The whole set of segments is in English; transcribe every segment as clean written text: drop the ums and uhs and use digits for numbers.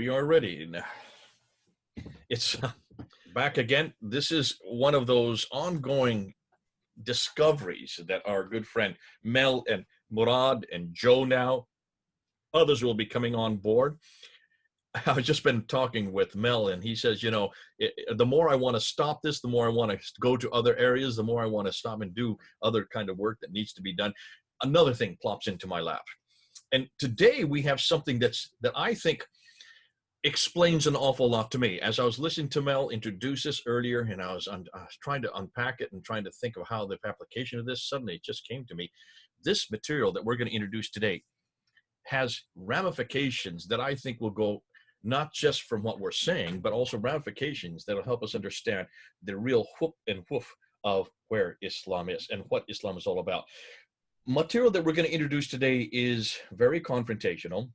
We are ready. It's back again. This is one of those ongoing discoveries that our good friend Mel and Murad and Joe, now others will be coming on board. I've just been talking with Mel, and he says, the more I want to stop this, the more I want to go to other areas, the more I want to stop and do other kind of work that needs to be done. Another thing plops into my lap. And today we have something that I think explains an awful lot to me. As I was listening to Mel introduce this earlier, and I was trying to unpack it and trying to think of how the application of this, suddenly it just came to me. This material that we're going to introduce today has ramifications that I think will go not just from what we're saying, but also ramifications that will help us understand the real whoop and woof of where Islam is and what Islam is all about. Material that we're going to introduce today is very confrontational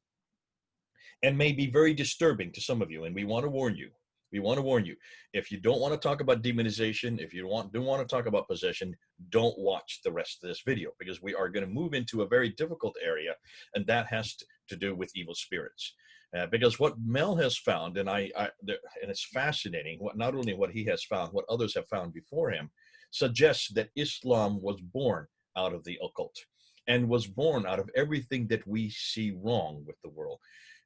and may be very disturbing to some of you. And we want to warn you. We want to warn you. If you don't want to talk about demonization, if you don't want to talk about possession, don't watch the rest of this video, because we are going to move into a very difficult area, and that has to do with evil spirits. Because what Mel has found, and it's fascinating, not only what he has found, what others have found before him, suggests that Islam was born out of the occult and was born out of everything that we see wrong with the world.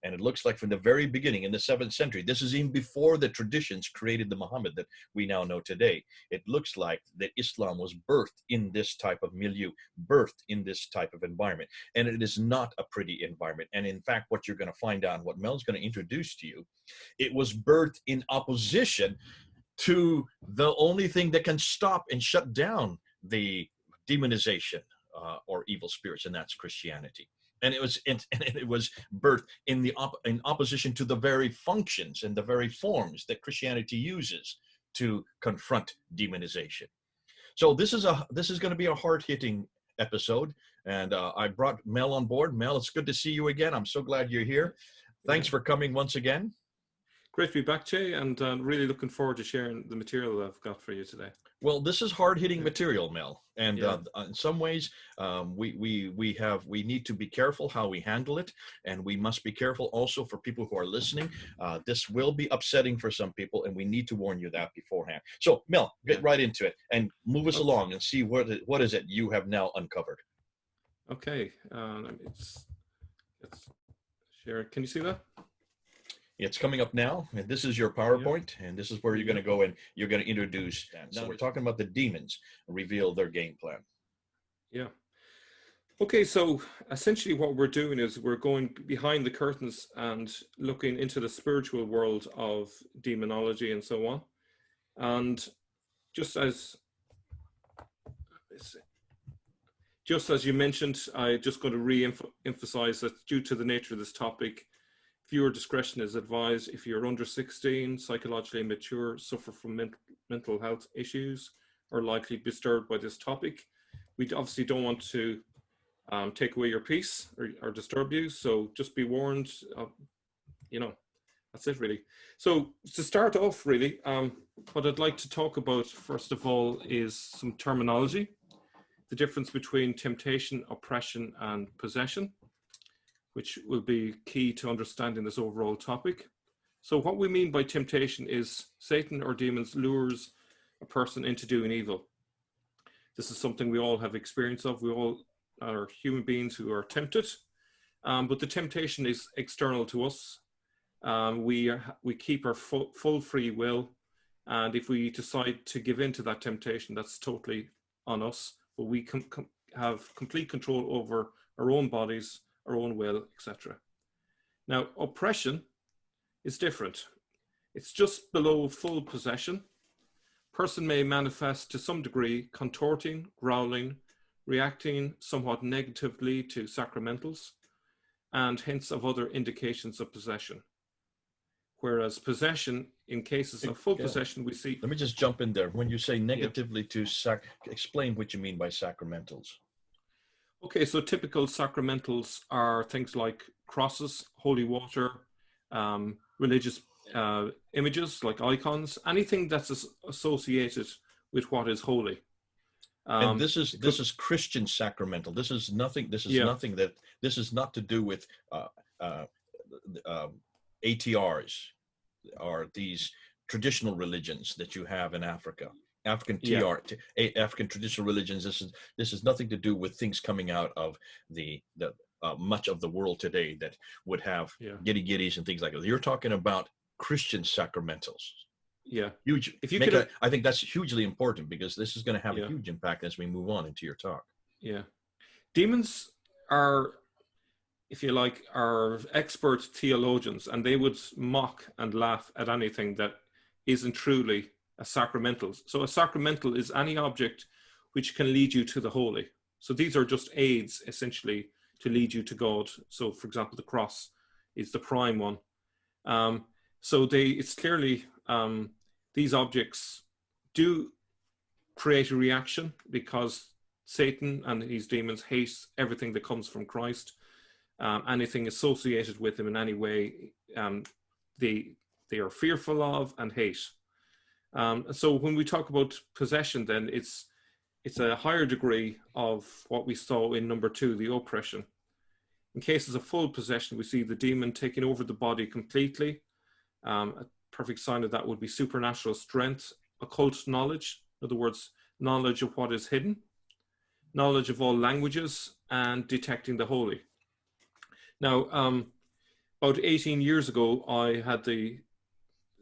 And it looks like from the very beginning in the 7th century, this is even before the traditions created the Muhammad that we now know today. It looks like that Islam was birthed in this type of milieu, birthed in this type of environment. And it is not a pretty environment. And in fact, what you're going to find out, what Mel's going to introduce to you, it was birthed in opposition to the only thing that can stop and shut down the demonization or evil spirits, and that's Christianity. And it was birthed in opposition to the very functions and the very forms that Christianity uses to confront demonization. So this is going to be a hard-hitting episode, and I brought Mel on board. Mel, it's good to see you again. I'm so glad you're here. Thanks for coming once again. Great to be back, Jay, and really looking forward to sharing the material that I've got for you today. Well, this is hard-hitting material, Mel, and in some ways, we need to be careful how we handle it, and we must be careful also for people who are listening. This will be upsetting for some people, and we need to warn you that beforehand. So, Mel, get right into it and move us along and see what is it you have now uncovered. Okay, let's share. Can you see that? It's coming up now, and this is your PowerPoint, and this is where you're going to go and you're going to introduce. So we're talking about the demons, reveal their game plan. Yeah. Okay, so essentially what we're doing is we're going behind the curtains and looking into the spiritual world of demonology and so on. And just as you mentioned, I'm just going to re-emphasize that due to the nature of this topic, viewer discretion is advised. If you're under 16, psychologically immature, suffer from mental health issues, or likely disturbed by this topic, we obviously don't want to take away your peace or disturb you. So just be warned. That's it really. So to start off, really, what I'd like to talk about first of all is some terminology, the difference between temptation, oppression, and possession, which will be key to understanding this overall topic. So what we mean by temptation is Satan or demons lures a person into doing evil. This is something we all have experience of. We all are human beings who are tempted, but the temptation is external to us. We keep our full free will, and if we decide to give in to that temptation, that's totally on us. But we have complete control over our own bodies, our own will, etc. Now, oppression is different. It's just below full possession. Person may manifest to some degree contorting, growling, reacting somewhat negatively to sacramentals, and hence of other indications of possession. Whereas possession, in cases of full possession, we see... Let me just jump in there. When you say negatively to explain what you mean by sacramentals. Okay, so typical sacramentals are things like crosses, holy water, religious images like icons, anything that's associated with what is holy. And this is Christian sacramental. This is nothing. This is nothing that. This is not to do with ATRs are these traditional religions that you have in Africa. African Yeah. African traditional religions. This is nothing to do with things coming out of the much of the world today that would have Yeah. giddy-giddies and things like that. You're talking about Christian sacramentals. Yeah. Huge. If you could, I think that's hugely important, because this is going to have yeah. a huge impact as we move on into your talk. Yeah. Demons are, if you like, are expert theologians, and they would mock and laugh at anything that isn't truly a sacramental. So a sacramental is any object which can lead you to the holy. So these are just aids, essentially, to lead you to God. So, for example, the cross is the prime one. So it's clearly, these objects do create a reaction, because Satan and his demons hate everything that comes from Christ. Anything associated with him in any way, they are fearful of and hate. So when we talk about possession, then it's a higher degree of what we saw in number 2, the oppression. In cases of full possession, we see the demon taking over the body completely. A perfect sign of that would be supernatural strength, occult knowledge, in other words, knowledge of what is hidden, knowledge of all languages, and detecting the holy. Now, about 18 years ago, I had the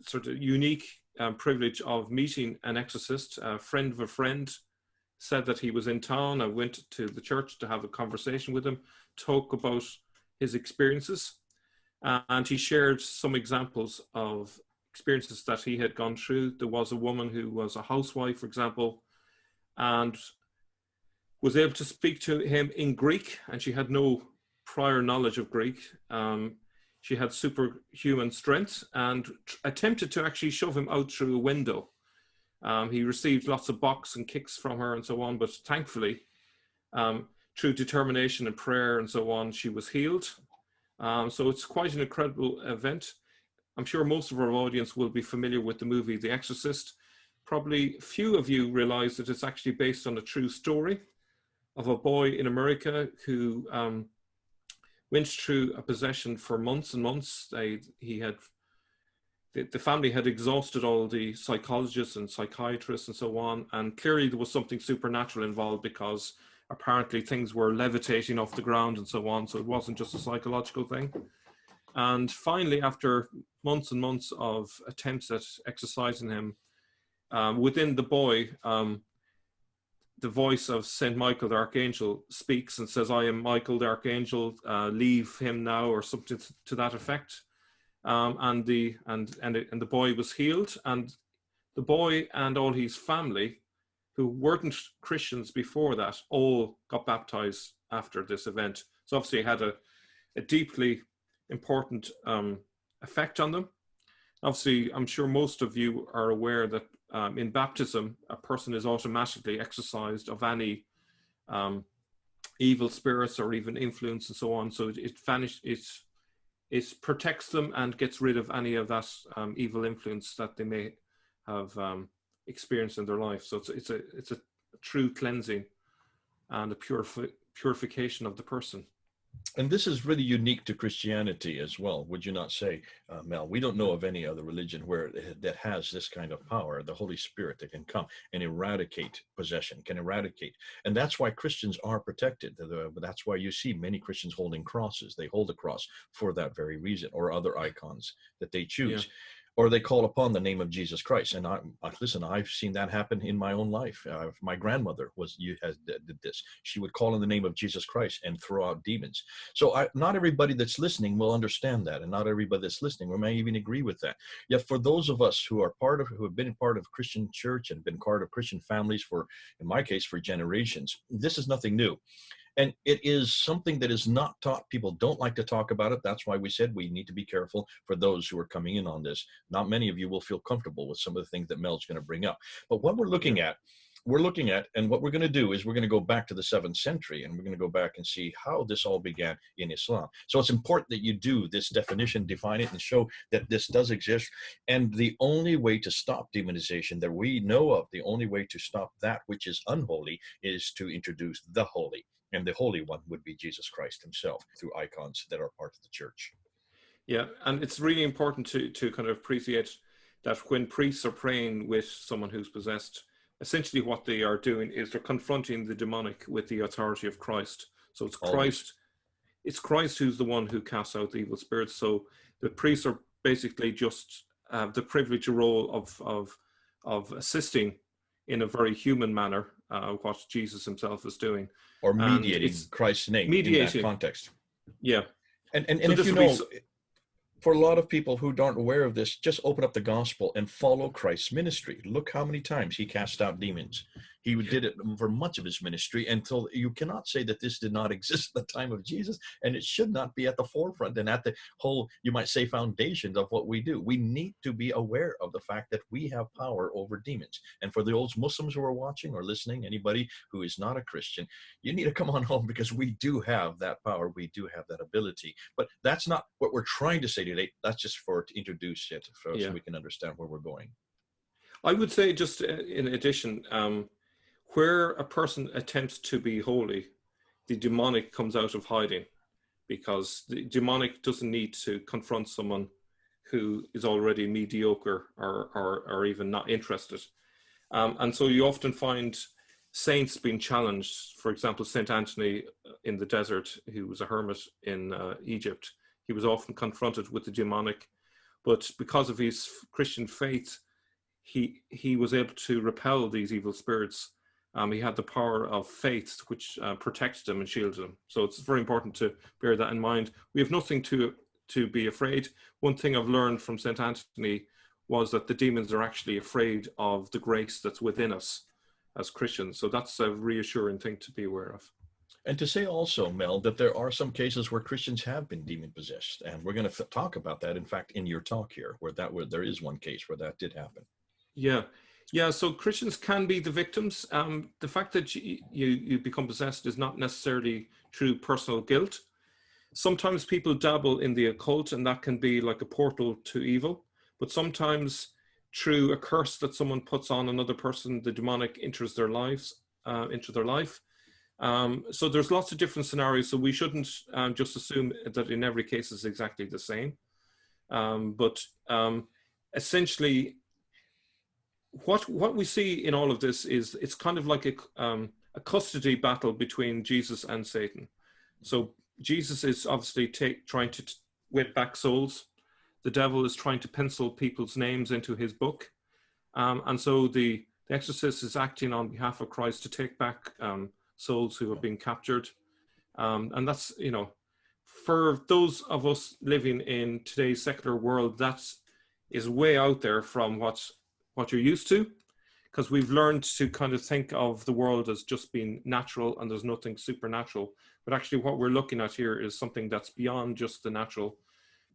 sort of unique privilege of meeting an exorcist. A friend of a friend said that he was in town. I went to the church to have a conversation with him, talk about his experiences. And he shared some examples of experiences that he had gone through. There was a woman who was a housewife, for example, and was able to speak to him in Greek, and she had no prior knowledge of Greek. She had superhuman strength and attempted to actually shove him out through a window. He received lots of box and kicks from her and so on, but thankfully, through determination and prayer and so on, she was healed. So it's quite an incredible event. I'm sure most of our audience will be familiar with the movie The Exorcist. Probably few of you realize that it's actually based on a true story of a boy in America who went through a possession for months and months. The family had exhausted all the psychologists and psychiatrists and so on, and clearly there was something supernatural involved, because apparently things were levitating off the ground and so on, so it wasn't just a psychological thing. And finally, after months and months of attempts at exorcising him, within the boy, the voice of Saint Michael the Archangel speaks and says, "I am Michael the Archangel, leave him now," or something to that effect. And the boy was healed, and the boy and all his family, who weren't Christians before that, all got baptized after this event. So obviously it had a deeply important effect on them. Obviously, I'm sure most of you are aware that in baptism, a person is automatically exorcised of any evil spirits or even influence and so on. So it protects them and gets rid of any of that evil influence that they may have experienced in their life. So it's a true cleansing and a purification of the person. And this is really unique to Christianity as well, would you not say, Mel? We don't know of any other religion that has this kind of power, the Holy Spirit that can come and eradicate possession, can eradicate. And that's why Christians are protected. That's why you see many Christians holding crosses. They hold a cross for that very reason, or other icons that they choose. Yeah. Or they call upon the name of Jesus Christ. And listen, I've seen that happen in my own life. My grandmother did this. She would call in the name of Jesus Christ and throw out demons. So not everybody that's listening will understand that, and not everybody that's listening may even agree with that. Yet for those of us who have been part of Christian church and been part of Christian families for, in my case, for generations, this is nothing new. And it is something that is not taught. People don't like to talk about it. That's why we said we need to be careful for those who are coming in on this. Not many of you will feel comfortable with some of the things that Mel's going to bring up. But what we're looking at, and what we're going to do is we're going to go back to the 7th century, and we're going to go back and see how this all began in Islam. So it's important that you do this definition, define it, and show that this does exist. And the only way to stop demonization that we know of, the only way to stop that which is unholy, is to introduce the holy. And the Holy One would be Jesus Christ himself through icons that are part of the church. Yeah, and it's really important to kind of appreciate that when priests are praying with someone who's possessed, essentially what they are doing is they're confronting the demonic with the authority of Christ. So Always. it's Christ who's the one who casts out the evil spirits. So the priests are basically just the privileged role of assisting in a very human manner what Jesus himself is doing, Or and mediating it's Christ's name in that mediating. context. Yeah. And So if this you will be know, for a lot of people who aren't aware of this, just open up the gospel and follow Christ's ministry. Look how many times he cast out demons. He did it for much of his ministry until you cannot say that this did not exist at the time of Jesus, and it should not be at the forefront and at the whole, you might say, foundations of what we do. We need to be aware of the fact that we have power over demons. And for the old Muslims who are watching or listening, anybody who is not a Christian, you need to come on home, because we do have that power. We do have that ability. But that's not what we're trying to say today. That's just to introduce it so we can understand where we're going. I would say, just in addition, where a person attempts to be holy, the demonic comes out of hiding, because the demonic doesn't need to confront someone who is already mediocre or even not interested. And so you often find saints being challenged. For example, Saint Anthony in the desert, who was a hermit in Egypt, he was often confronted with the demonic, but because of his Christian faith, he was able to repel these evil spirits. He had the power of faith, which protected him and shielded him. So it's very important to bear that in mind. We have nothing to be afraid. One thing I've learned from St. Anthony was that the demons are actually afraid of the grace that's within us as Christians. So that's a reassuring thing to be aware of. And to say also, Mel, that there are some cases where Christians have been demon-possessed. And we're going to talk about that, in fact, in your talk here, where there is one case where that did happen. Yeah, so Christians can be the victims. The fact that you become possessed is not necessarily through personal guilt. Sometimes people dabble in the occult, and that can be like a portal to evil. But sometimes through a curse that someone puts on another person, the demonic enters their lives, into their life. So there's lots of different scenarios. So we shouldn't just assume that in every case it's exactly the same. But essentially, what we see in all of this is it's kind of like a custody battle between Jesus and Satan. So Jesus is obviously trying to win back souls. The devil is trying to pencil people's names into his book. And so the exorcist is acting on behalf of Christ to take back souls who are being captured. And that's, for those of us living in today's secular world, that is way out there from what you're used to, because we've learned to kind of think of the world as just being natural and there's nothing supernatural. But actually what we're looking at here is something that's beyond just the natural.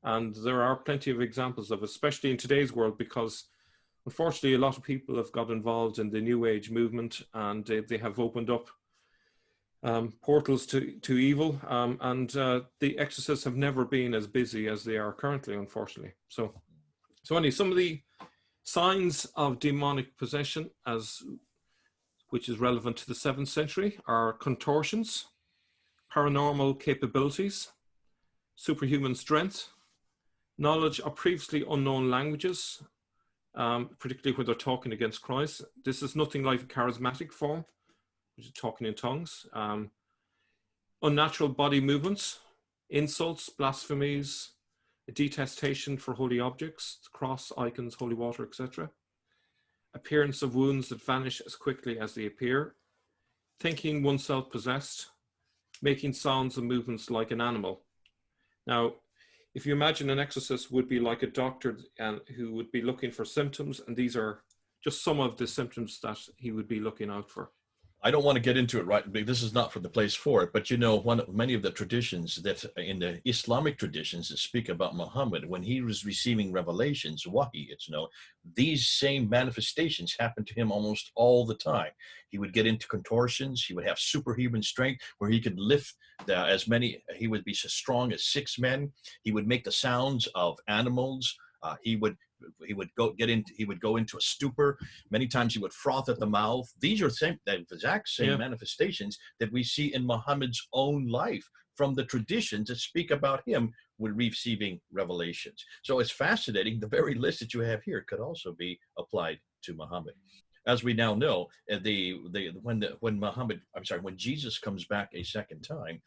And there are plenty of examples of it, especially in today's world, because unfortunately a lot of people have got involved in the New Age movement, and they have opened up portals to evil. And the exorcists have never been as busy as they are currently, unfortunately. So anyway, some of the signs of demonic possession, which is relevant to the 7th century, are contortions, paranormal capabilities, superhuman strength, knowledge of previously unknown languages, particularly when they're talking against Christ. This is nothing like a charismatic form, which is talking in tongues. Unnatural body movements, insults, blasphemies, a detestation for holy objects, cross, icons, holy water, etc. Appearance of wounds that vanish as quickly as they appear. Thinking oneself possessed. Making sounds and movements like an animal. Now, if you imagine an exorcist would be like a doctor who would be looking for symptoms, and these are just some of the symptoms that he would be looking out for. I don't want to get into it, right? This is not for the place for it. But many of the traditions that in the Islamic traditions that speak about Muhammad, when he was receiving revelations, wahi, these same manifestations happened to him almost all the time. He would get into contortions. He would have superhuman strength where he could lift he would be as strong as 6 men. He would make the sounds of animals. He would go into a stupor. Many times he would froth at the mouth. These are the exact same manifestations that we see in Muhammad's own life from the traditions that speak about him with receiving revelations. So it's fascinating. The very list that you have here could also be applied to Muhammad. As we now know, when Jesus comes back a second time,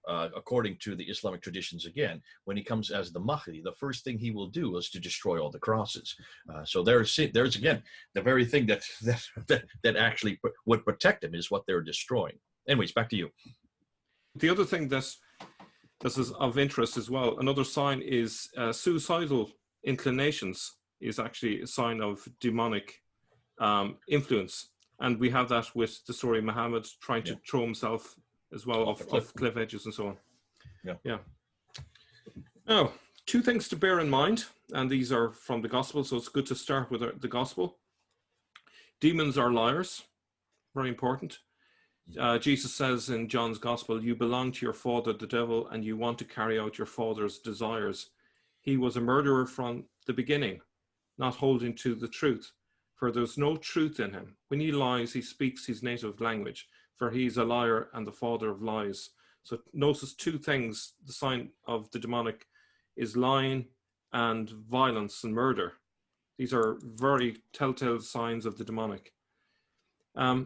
according to the Islamic traditions, again, when he comes as the Mahdi, the first thing he will do is to destroy all the crosses. So there's again the very thing that actually would protect him is what they're destroying. Anyways, back to you. The other thing that this is of interest as well, another sign is suicidal inclinations is actually a sign of demonic influence. And we have that with the story of Muhammad trying to throw himself as well off cliff edges and so on. Yeah. Now, two things to bear in mind, and these are from the gospel, so it's good to start with the gospel. Demons are liars, very important. Jesus says in John's gospel, you belong to your father, the devil, and you want to carry out your father's desires. He was a murderer from the beginning, not holding to the truth, for there's no truth in him. When he lies, he speaks his native language, for he's a liar and the father of lies. So notice two things. The sign of the demonic is lying and violence and murder. These are very telltale signs of the demonic. I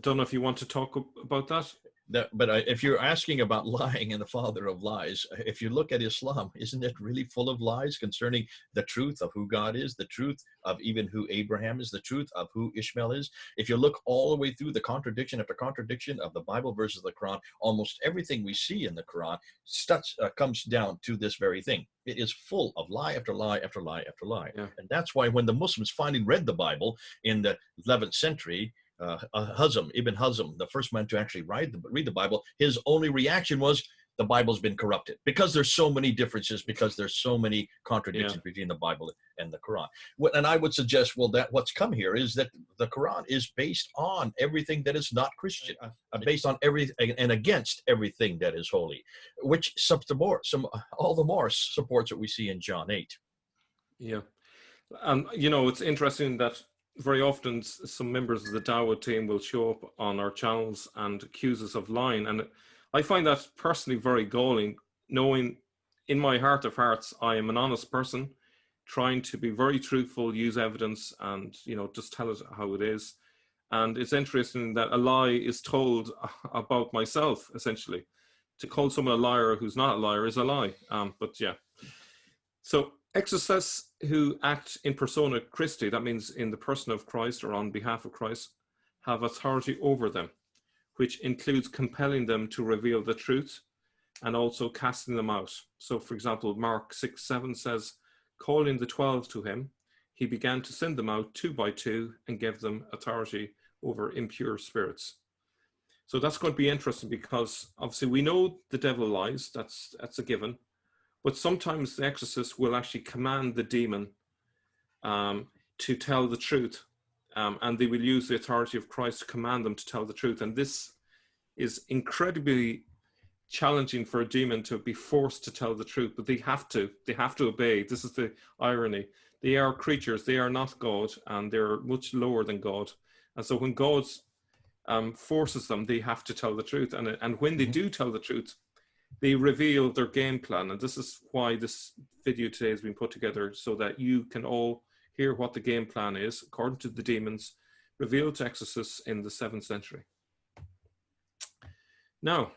don't know if you want to talk about that. But if you're asking about lying and the father of lies, if you look at Islam, isn't it really full of lies concerning the truth of who God is, the truth of even who Abraham is, the truth of who Ishmael is? If you look all the way through the contradiction after contradiction of the Bible versus the Quran, almost everything we see in the Quran comes down to this very thing. It is full of lie after lie after lie after lie. Yeah. And that's why when the Muslims finally read the Bible in the 11th century, Ibn Hazm, the first man to actually read the Bible, his only reaction was the Bible's been corrupted because there's so many differences, because there's so many contradictions between the Bible and the Quran. And I would suggest, well, that what's come here is that the Quran is based on everything that is not Christian, based on everything and against everything that is holy, which all the more supports what we see in John 8. Yeah, and it's interesting that very often some members of the Dawah team will show up on our channels and accuse us of lying. And I find that personally very galling, knowing in my heart of hearts, I am an honest person, trying to be very truthful, use evidence, and, just tell it how it is. And it's interesting that a lie is told about myself, essentially. To call someone a liar who's not a liar is a lie. But yeah. So exorcists who act in persona Christi, that means in the person of Christ or on behalf of Christ, have authority over them, which includes compelling them to reveal the truth and also casting them out. So, for example, Mark 6:7 says, calling the 12 to him, he began to send them out 2 by 2 and gave them authority over impure spirits. So that's going to be interesting because obviously we know the devil lies, that's a given. But sometimes the exorcist will actually command the demon to tell the truth. And they will use the authority of Christ to command them to tell the truth. And this is incredibly challenging for a demon to be forced to tell the truth. But they have to obey. This is the irony. They are creatures. They are not God. And they're much lower than God. And so when God forces them, they have to tell the truth. And when they do tell the truth, they reveal their game plan. And this is why this video today has been put together, so that you can all hear what the game plan is, according to the demons, revealed to exorcists in the 7th century. Now,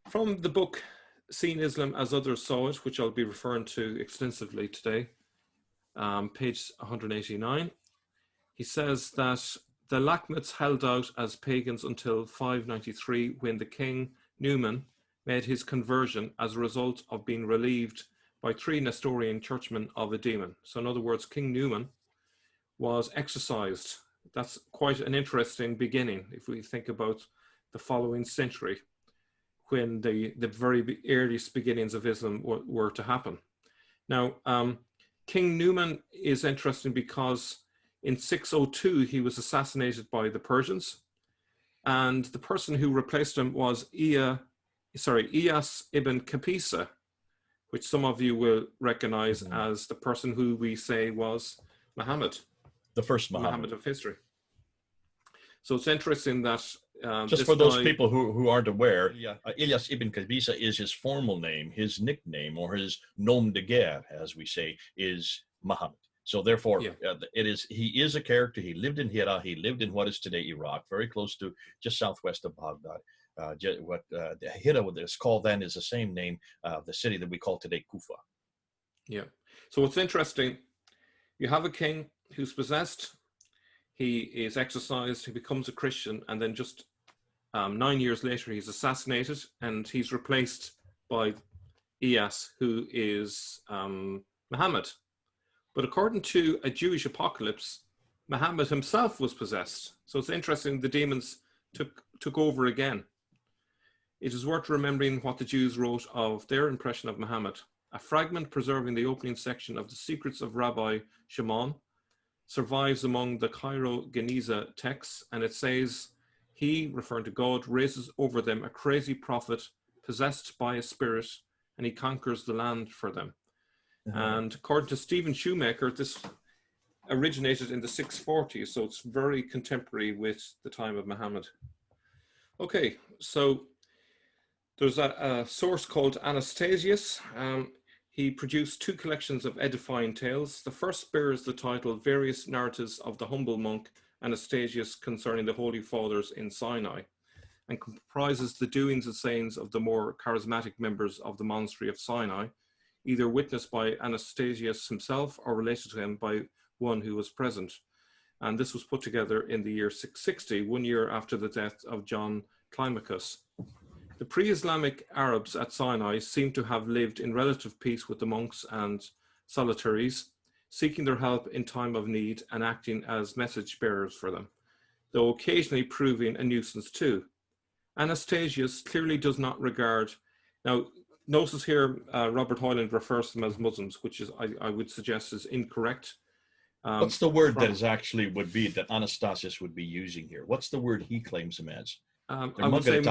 from the book, Seeing Islam as Others Saw It, which I'll be referring to extensively today, page 189, he says that the Lakhmids held out as pagans until 593, when the king Newman made his conversion as a result of being relieved by 3 Nestorian churchmen of a demon. So in other words, King Newman was exorcised. That's quite an interesting beginning if we think about the following century, when the very earliest beginnings of Islam were to happen. Now, King Newman is interesting because in 602 he was assassinated by the Persians. And the person who replaced him was Iyas ibn Kapisa, which some of you will recognize as the person who we say was Muhammad. The first Muhammad of history. So it's interesting that Just for those people who aren't aware, Ilyas ibn Kabisa is his formal name. His nickname, or his nom de guerre, as we say, is Muhammad. So therefore, he is a character. He lived in Hira. He lived in what is today Iraq, very close to just southwest of Baghdad. Hira, what it's called then, is the same name of the city that we call today Kufa. Yeah. So what's interesting, you have a king who's possessed. He is exorcised. He becomes a Christian, and then just 9 years later, he's assassinated, and he's replaced by Iyas, who is Muhammad. But according to a Jewish apocalypse, Muhammad himself was possessed. So it's interesting, the demons took over again. It is worth remembering what the Jews wrote of their impression of Muhammad. A fragment preserving the opening section of the Secrets of Rabbi Shimon survives among the Cairo Geniza texts, and it says, he, referring to God, raises over them a crazy prophet possessed by a spirit, and he conquers the land for them. And according to Stephen Shoemaker, this originated in the 640s, so it's very contemporary with the time of Muhammad. Okay, so there's a source called Anastasius. He produced 2 collections of edifying tales. The first bears the title Various Narratives of the Humble Monk Anastasius Concerning the Holy Fathers in Sinai, and comprises the doings and sayings of the more charismatic members of the monastery of Sinai, either witnessed by Anastasius himself or related to him by one who was present. And this was put together in the year 660, 1 year after the death of John Climacus. The pre-Islamic Arabs at Sinai seem to have lived in relative peace with the monks and solitaries, seeking their help in time of need and acting as message bearers for them, though occasionally proving a nuisance too. Anastasius clearly does not regard, now notice here Robert Hoyland refers to them as Muslims, which is I would suggest is incorrect. What's the word that is actually would be that Anastasius would be using here? What's the word he claims him as? I would say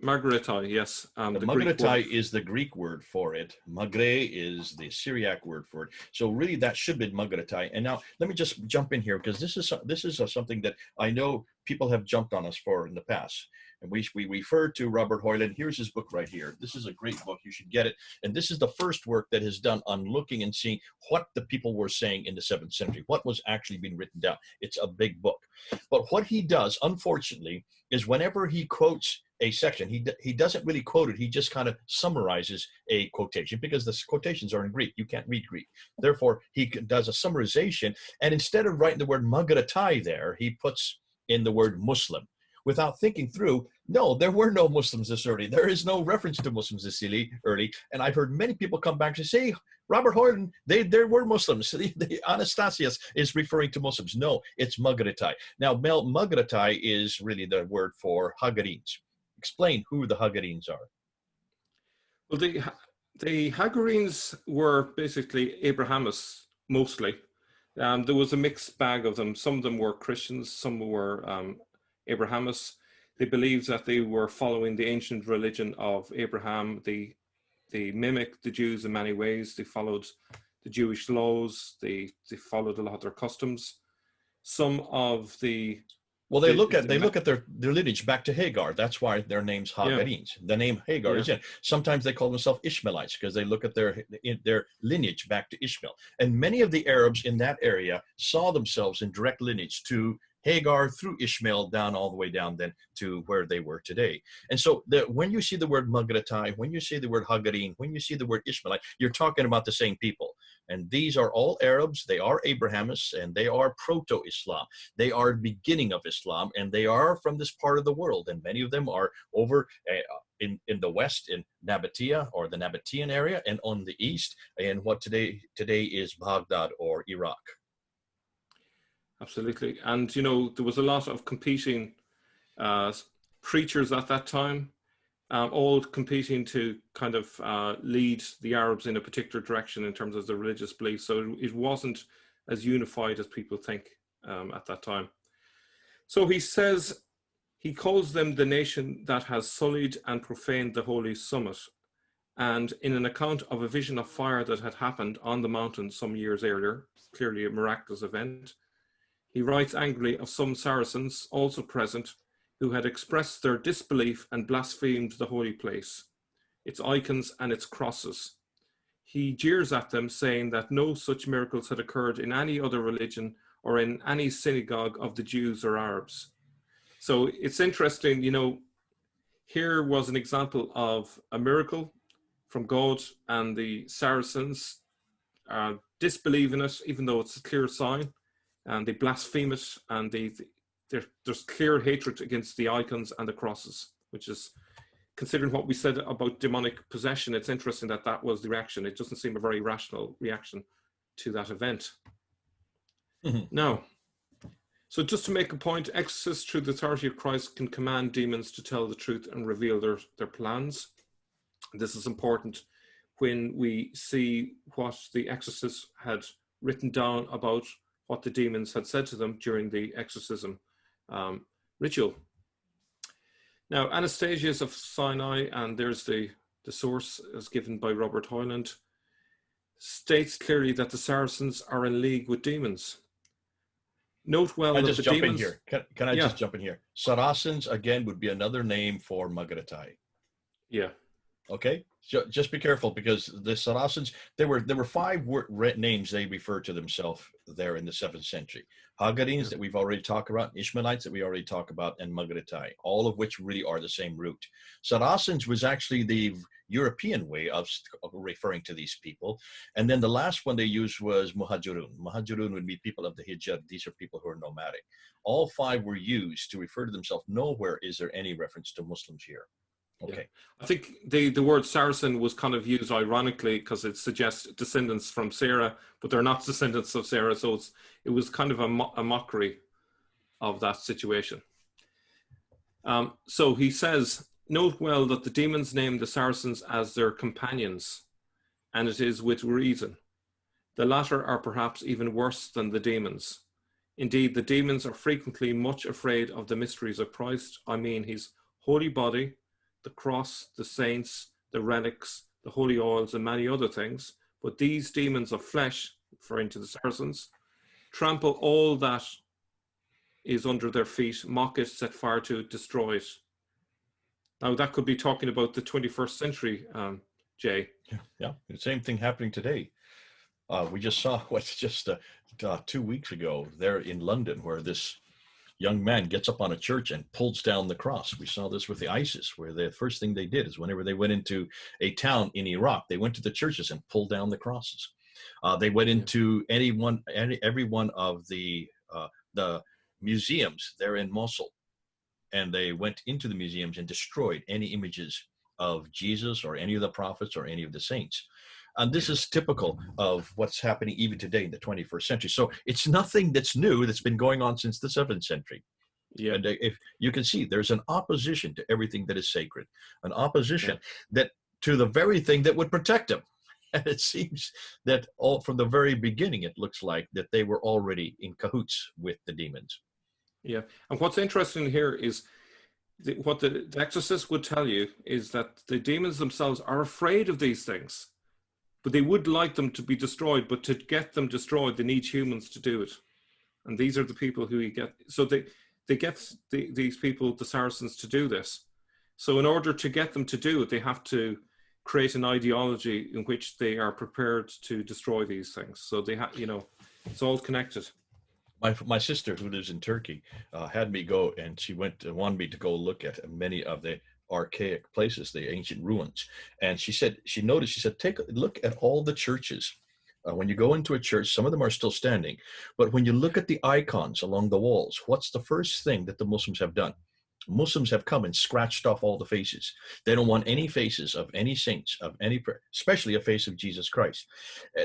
Magaritai, yes. The Magaritai is the Greek word for it. Magre is the Syriac word for it. So really that should be Magaritai. And now let me just jump in here, because this is something that I know people have jumped on us for in the past. And we refer to Robert Hoyland. Here's his book right here. This is a great book. You should get it. And this is the first work that is done on looking and seeing what the people were saying in the 7th century, what was actually being written down. It's a big book. But what he does, unfortunately, is whenever he quotes a section, he doesn't really quote it. He just kind of summarizes a quotation, because the quotations are in Greek. You can't read Greek. Therefore, he does a summarization. And instead of writing the word Magaritai there, he puts in the word Muslim, without thinking through, no, there were no Muslims this early. There is no reference to Muslims this early. And I've heard many people come back and say, Robert Hoyland, there were Muslims. The Anastasius is referring to Muslims. No, it's Magaritai. Now, Magaritai is really the word for Hagarenes. Explain who the Hagarenes are. Well, the Hagarenes were basically Abrahamists, mostly. There was a mixed bag of them. Some of them were Christians, some were Abrahamists. They believed that they were following the ancient religion of Abraham. They mimicked the Jews in many ways. They followed the Jewish laws. They followed a lot of their customs. Some of the they look at their lineage back to Hagar. That's why their name's Hagarenes. Yeah. The name Hagar is in. Sometimes they call themselves Ishmaelites because they look at their lineage back to Ishmael. And many of the Arabs in that area saw themselves in direct lineage to Hagar through Ishmael down all the way down then to where they were today. And so when you see the word Magaritai, when you see the word Hagarene, when you see the word Ishmaelite, you're talking about the same people. And these are all Arabs. They are Abrahamists, and they are proto-Islam. They are the beginning of Islam, and they are from this part of the world. And many of them are over in the west in Nabatea or the Nabatean area, and on the east in what today is Baghdad or Iraq. Absolutely. And, there was a lot of competing preachers at that time, all competing to kind of lead the Arabs in a particular direction in terms of their religious beliefs. So it wasn't as unified as people think at that time. So he calls them the nation that has sullied and profaned the holy summit. And in an account of a vision of fire that had happened on the mountain some years earlier, clearly a miraculous event, he writes angrily of some Saracens also present, who had expressed their disbelief and blasphemed the holy place, its icons and its crosses. He jeers at them, saying that no such miracles had occurred in any other religion or in any synagogue of the Jews or Arabs. So it's interesting, you know, here was an example of a miracle from God, and the Saracens disbelieve in it, even though it's a clear sign, and they blaspheme it, and there's clear hatred against the icons and the crosses, which is, considering what we said about demonic possession, it's interesting that that was the reaction. It doesn't seem a very rational reaction to that event. Mm-hmm. Now, so just to make a point, exorcists through the authority of Christ can command demons to tell the truth and reveal their plans. This is important when we see what the exorcists had written down about what the demons had said to them during the exorcism ritual. Now, Anastasius of Sinai, and there's the source as given by Robert Hoyland, states clearly that the Saracens are in league with demons. Note well that the demons... in here? Can I just jump in here? Saracens, again, would be another name for Magaritai. Yeah. Okay? Just be careful, because the Saracens, there were five names they referred to themselves there in the 7th century. Hagarenes, that we've already talked about, Ishmaelites that we already talked about, and Magaritai, all of which really are the same root. Saracens was actually the European way of referring to these people. And then the last one they used was Muhajirun. Muhajirun would be people of the Hijr. These are people who are nomadic. All five were used to refer to themselves. Nowhere is there any reference to Muslims here. Okay. Yeah. I think the word Saracen was kind of used ironically because it suggests descendants from Sarah, but they're not descendants of Sarah. So it was kind of a mockery of that situation. So he says, note well that the demons name the Saracens as their companions, and it is with reason. The latter are perhaps even worse than the demons. Indeed, the demons are frequently much afraid of the mysteries of Christ. I mean, his holy body, the cross, the saints, the relics, the holy oils, and many other things. But these demons of flesh, referring to the Saracens, trample all that is under their feet, mock it, set fire to it, destroy it. Now, that could be talking about the 21st century, Jay. Yeah, the same thing happening today. We just saw what's just 2 weeks ago there in London, where this young man gets up on a church and pulls down the cross. We saw this with the ISIS, where the first thing they did is whenever they went into a town in Iraq, they went to the churches and pulled down the crosses. They went into every one of the museums there in Mosul, and they went into the museums and destroyed any images of Jesus or any of the prophets or any of the saints. And this is typical of what's happening even today in the 21st century. So it's nothing that's new, that's been going on since the 7th century. Yeah. And if you can see, there's an opposition to everything that is sacred, an opposition that to the very thing that would protect them. And it seems that all from the very beginning, it looks like that they were already in cahoots with the demons. Yeah. And what's interesting here is what the exorcist would tell you is that the demons themselves are afraid of these things, but they would like them to be destroyed. But to get them destroyed, they need humans to do it. And these are the people who you get. So they get these people, the Saracens, to do this. So in order to get them to do it, they have to create an ideology in which they are prepared to destroy these things. So they have, it's all connected. My sister, who lives in Turkey, had me go, and she wanted me to go look at many of the archaic places, the ancient ruins. And she said, take a look at all the churches. When you go into a church, some of them are still standing. But when you look at the icons along the walls, what's the first thing that the Muslims have done? Muslims have come and scratched off all the faces. They don't want any faces of any saints, especially a face of Jesus Christ.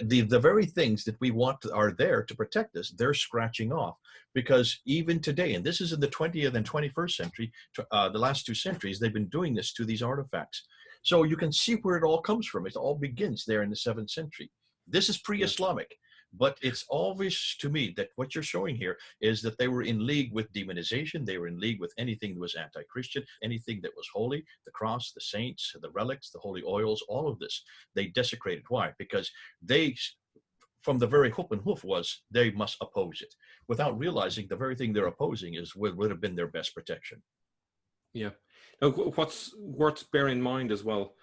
The very things that we want are there to protect us, they're scratching off. Because even today, and this is in the 20th and 21st century, the last 2 centuries, they've been doing this to these artifacts. So you can see where it all comes from. It all begins there in the 7th century. This is pre-Islamic. But it's obvious to me that what you're showing here is that they were in league with demonization. They were in league with anything that was anti-Christian, anything that was holy, the cross, the saints, the relics, the holy oils, all of this. They desecrated. Why? Because they, from the very hoof and hoof was, they must oppose it, without realizing the very thing they're opposing would have been their best protection. Yeah. Now, what's worth bearing in mind as well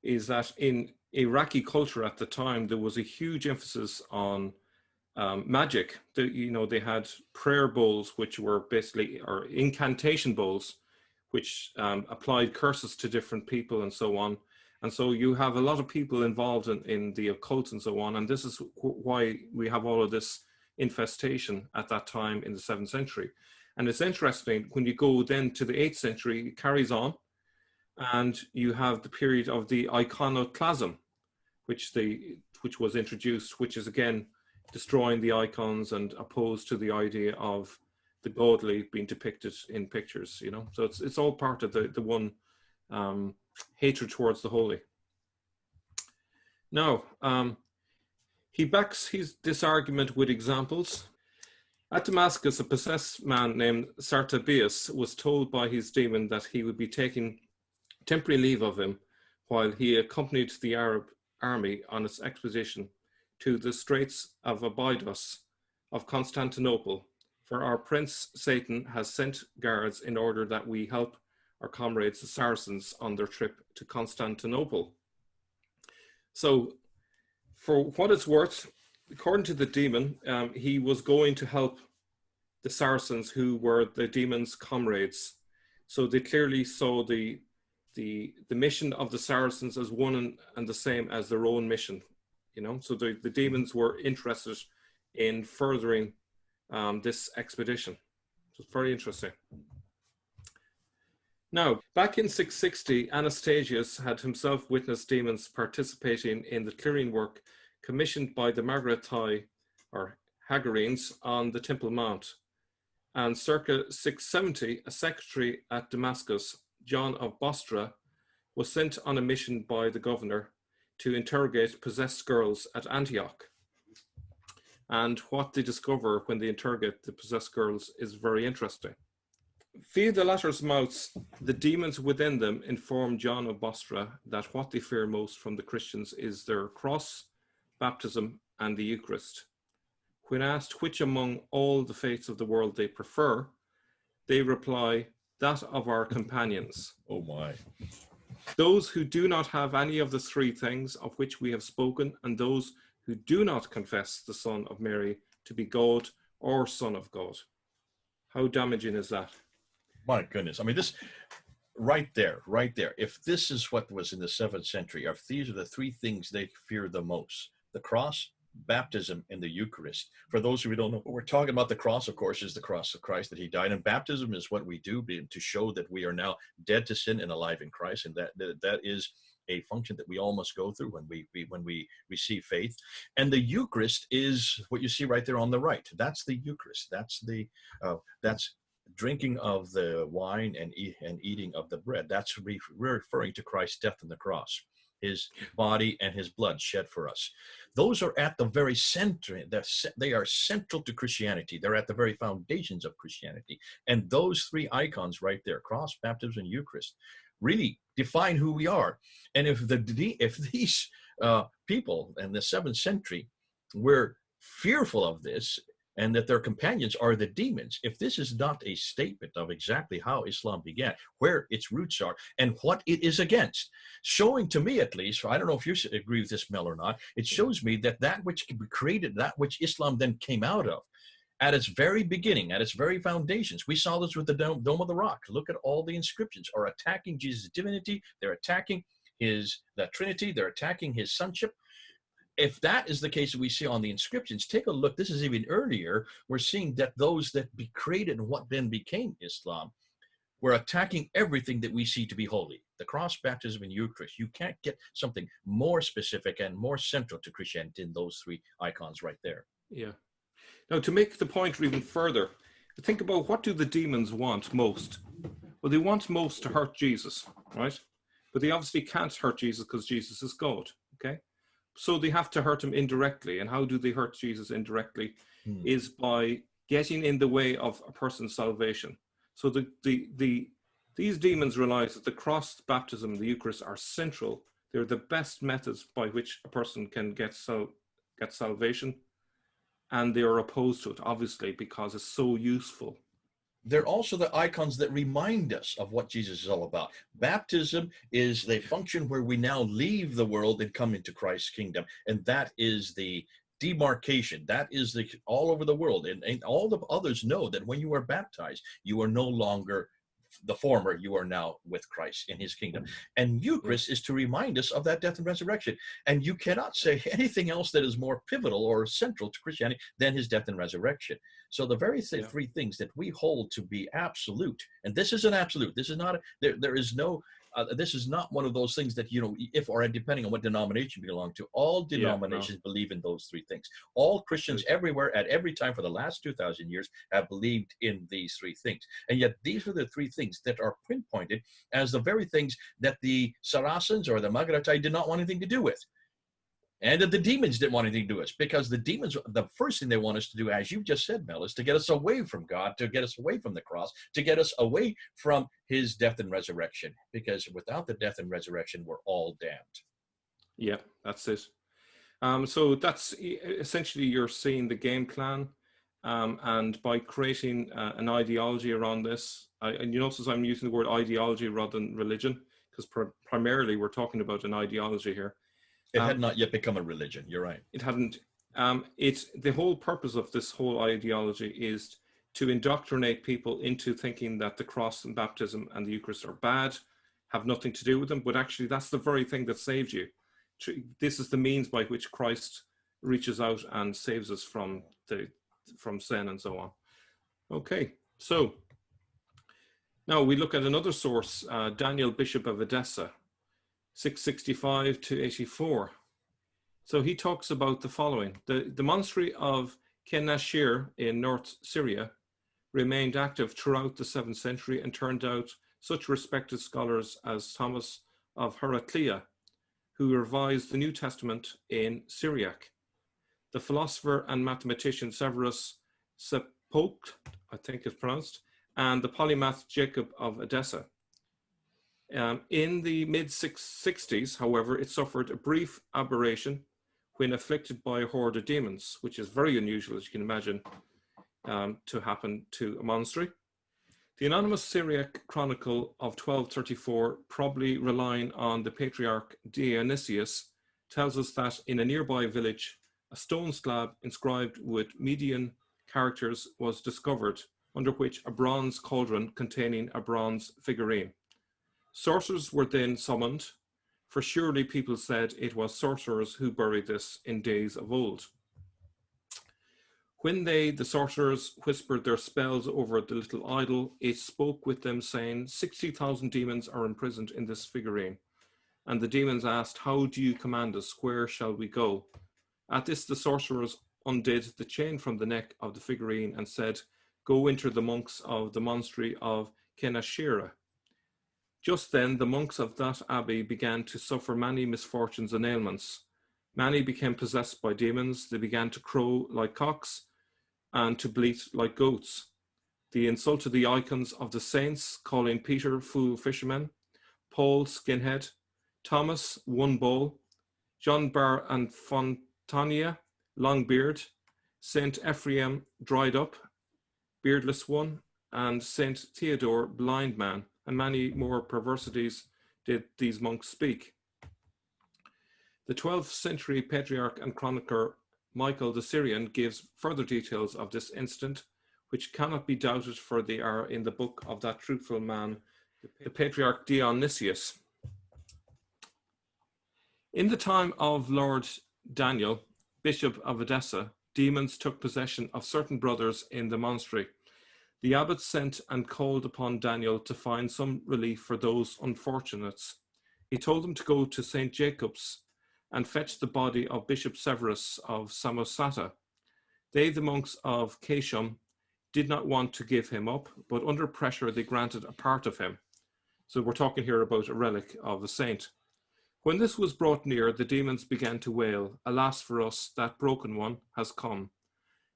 is that in Iraqi culture at the time, there was a huge emphasis on magic. They had prayer bowls, which were basically, or incantation bowls, which applied curses to different people and so on. And so you have a lot of people involved in the occult and so on. And this is why we have all of this infestation at that time in the 7th century. And it's interesting, when you go then to the 8th century, it carries on, and you have the period of the iconoclasm, which was introduced, which is again destroying the icons and opposed to the idea of the godly being depicted in pictures. So it's all part of the one hatred towards the holy. Now, he backs this argument with examples. At Damascus, a possessed man named Sartabius was told by his demon that he would be taking temporary leave of him while he accompanied the Arab army on its expedition to the Straits of Abydos of Constantinople, for our prince Satan has sent guards in order that we help our comrades the Saracens on their trip to Constantinople. So, for what it's worth, according to the demon, he was going to help the Saracens, who were the demon's comrades. So they clearly saw the mission of the Saracens as one and the same as their own mission. So the demons were interested in furthering this expedition. So it's very interesting. Now, back in 660, Anastasius had himself witnessed demons participating in the clearing work commissioned by the Magaritai, or Hagarenes, on the Temple Mount. And circa 670, a secretary at Damascus, John of Bostra, was sent on a mission by the governor to interrogate possessed girls at Antioch. And what they discover when they interrogate the possessed girls is very interesting. Via the latter's mouths, the demons within them inform John of Bostra that what they fear most from the Christians is their cross, baptism, and the Eucharist. When asked which among all the faiths of the world they prefer, they reply, that of our companions. Oh my. Those who do not have any of the three things of which we have spoken, and those who do not confess the Son of Mary to be God or Son of God. How damaging is that? My goodness. I mean, this right there. If this is what was in the 7th century, if these are the three things they fear the most, the cross, baptism, and the Eucharist. For those who don't know, we're talking about the cross, of course, is the cross of Christ, that he died. And baptism is what we do to show that we are now dead to sin and alive in Christ. And that is a function that we all must go through when we receive faith. And the Eucharist is what you see right there on the right. That's the Eucharist. That's drinking of the wine and eating of the bread. That's referring to Christ's death on the cross, his body and his blood shed for us. Those are at the very center. They are central to Christianity. They're at the very foundations of Christianity. And those three icons right there, cross, baptism, and Eucharist, really define who we are. And if these people in the 7th century were fearful of this, and that their companions are the demons, if this is not a statement of exactly how Islam began, where its roots are, and what it is against, showing to me at least, I don't know if you agree with this, Mel, or not, it shows me that which created, that which Islam then came out of, at its very beginning, at its very foundations. We saw this with the Dome of the Rock. Look at all the inscriptions are attacking Jesus' divinity. They're attacking the Trinity. They're attacking his sonship. If that is the case that we see on the inscriptions, take a look. This is even earlier. We're seeing that those that created what then became Islam were attacking everything that we see to be holy. The cross, baptism, and Eucharist. You can't get something more specific and more central to Christianity than those three icons right there. Yeah. Now, to make the point even further, think about, what do the demons want most? Well, they want most to hurt Jesus, right? But they obviously can't hurt Jesus because Jesus is God, okay? So they have to hurt him indirectly. And how do they hurt Jesus indirectly? Is by getting in the way of a person's salvation. So these demons realize that the cross, baptism, and the Eucharist are central. They're the best methods by which a person can get salvation. And they are opposed to it, obviously, because it's so useful. they're also the icons that remind us of what Jesus is all about. Baptism is the function where we now leave the world and come into Christ's kingdom. And that is the demarcation. That is the all over the world. And all the others know that when you are baptized, you are no longer the former, you are now with Christ in his kingdom. And Eucharist is to remind us of that death and resurrection. And you cannot say anything else that is more pivotal or central to Christianity than his death and resurrection. So the very three things that we hold to be absolute, and this is an absolute, this is not, there is no, this is not one of those things that, you know, if or depending on what denomination you belong to, all denominations believe in those three things. All Christians everywhere at every time for the last 2,000 years have believed in these three things. And yet these are the three things that are pinpointed as the very things that the Saracens or the Magaritai did not want anything to do with. And that the demons didn't want anything to do with us, because the demons, the first thing they want us to do, as you just said, Mel, is to get us away from God, to get us away from the cross, to get us away from his death and resurrection. Because without the death and resurrection, we're all damned. Yeah, that's it. So that's essentially, you're seeing the game plan. And by creating an ideology around this, and you notice I'm using the word ideology rather than religion, because primarily we're talking about an ideology here. It had not yet become a religion. You're right. It hadn't. The whole purpose of this whole ideology is to indoctrinate people into thinking that the cross and baptism and the Eucharist are bad, have nothing to do with them. But actually, that's the very thing that saves you. This is the means by which Christ reaches out and saves us from sin and so on. Okay, so now we look at another source, Daniel, Bishop of Edessa, 665 to 84. So he talks about the following. The monastery of Kenashir in North Syria remained active throughout the 7th century and turned out such respected scholars as Thomas of Heraclea, who revised the New Testament in Syriac. The philosopher and mathematician Severus Sepulk, I think it's pronounced, and the polymath Jacob of Edessa. In the mid-60s, however, it suffered a brief aberration when afflicted by a horde of demons, which is very unusual, as you can imagine, to happen to a monastery. The anonymous Syriac chronicle of 1234, probably relying on the patriarch Dionysius, tells us that in a nearby village, a stone slab inscribed with Median characters was discovered, under which a bronze cauldron containing a bronze figurine. Sorcerers were then summoned, for surely people said it was sorcerers who buried this in days of old. When the sorcerers, whispered their spells over the little idol, it spoke with them, saying, 60,000 demons are imprisoned in this figurine. And the demons asked, how do you command us? Where shall we go? At this, the sorcerers undid the chain from the neck of the figurine and said, go enter the monks of the monastery of Kenashira. Just then, the monks of that abbey began to suffer many misfortunes and ailments. Many became possessed by demons. They began to crow like cocks and to bleat like goats. They insulted the icons of the saints, calling Peter fool fisherman, Paul skinhead, Thomas one bowl, John Bar and Fontania long beard, Saint Ephraim dried up, beardless one, and Saint Theodore blind man, and many more perversities did these monks speak. The 12th century patriarch and chronicler Michael the Syrian gives further details of this incident, which cannot be doubted, for they are in the book of that truthful man, the patriarch Dionysius. In the time of Lord Daniel, Bishop of Edessa, demons took possession of certain brothers in the monastery. The abbot sent and called upon Daniel to find some relief for those unfortunates. He told them to go to St. Jacob's and fetch the body of Bishop Severus of Samosata. They, the monks of Keshum, did not want to give him up, but under pressure they granted a part of him. So we're talking here about a relic of a saint. When this was brought near, the demons began to wail, alas for us, that broken one has come.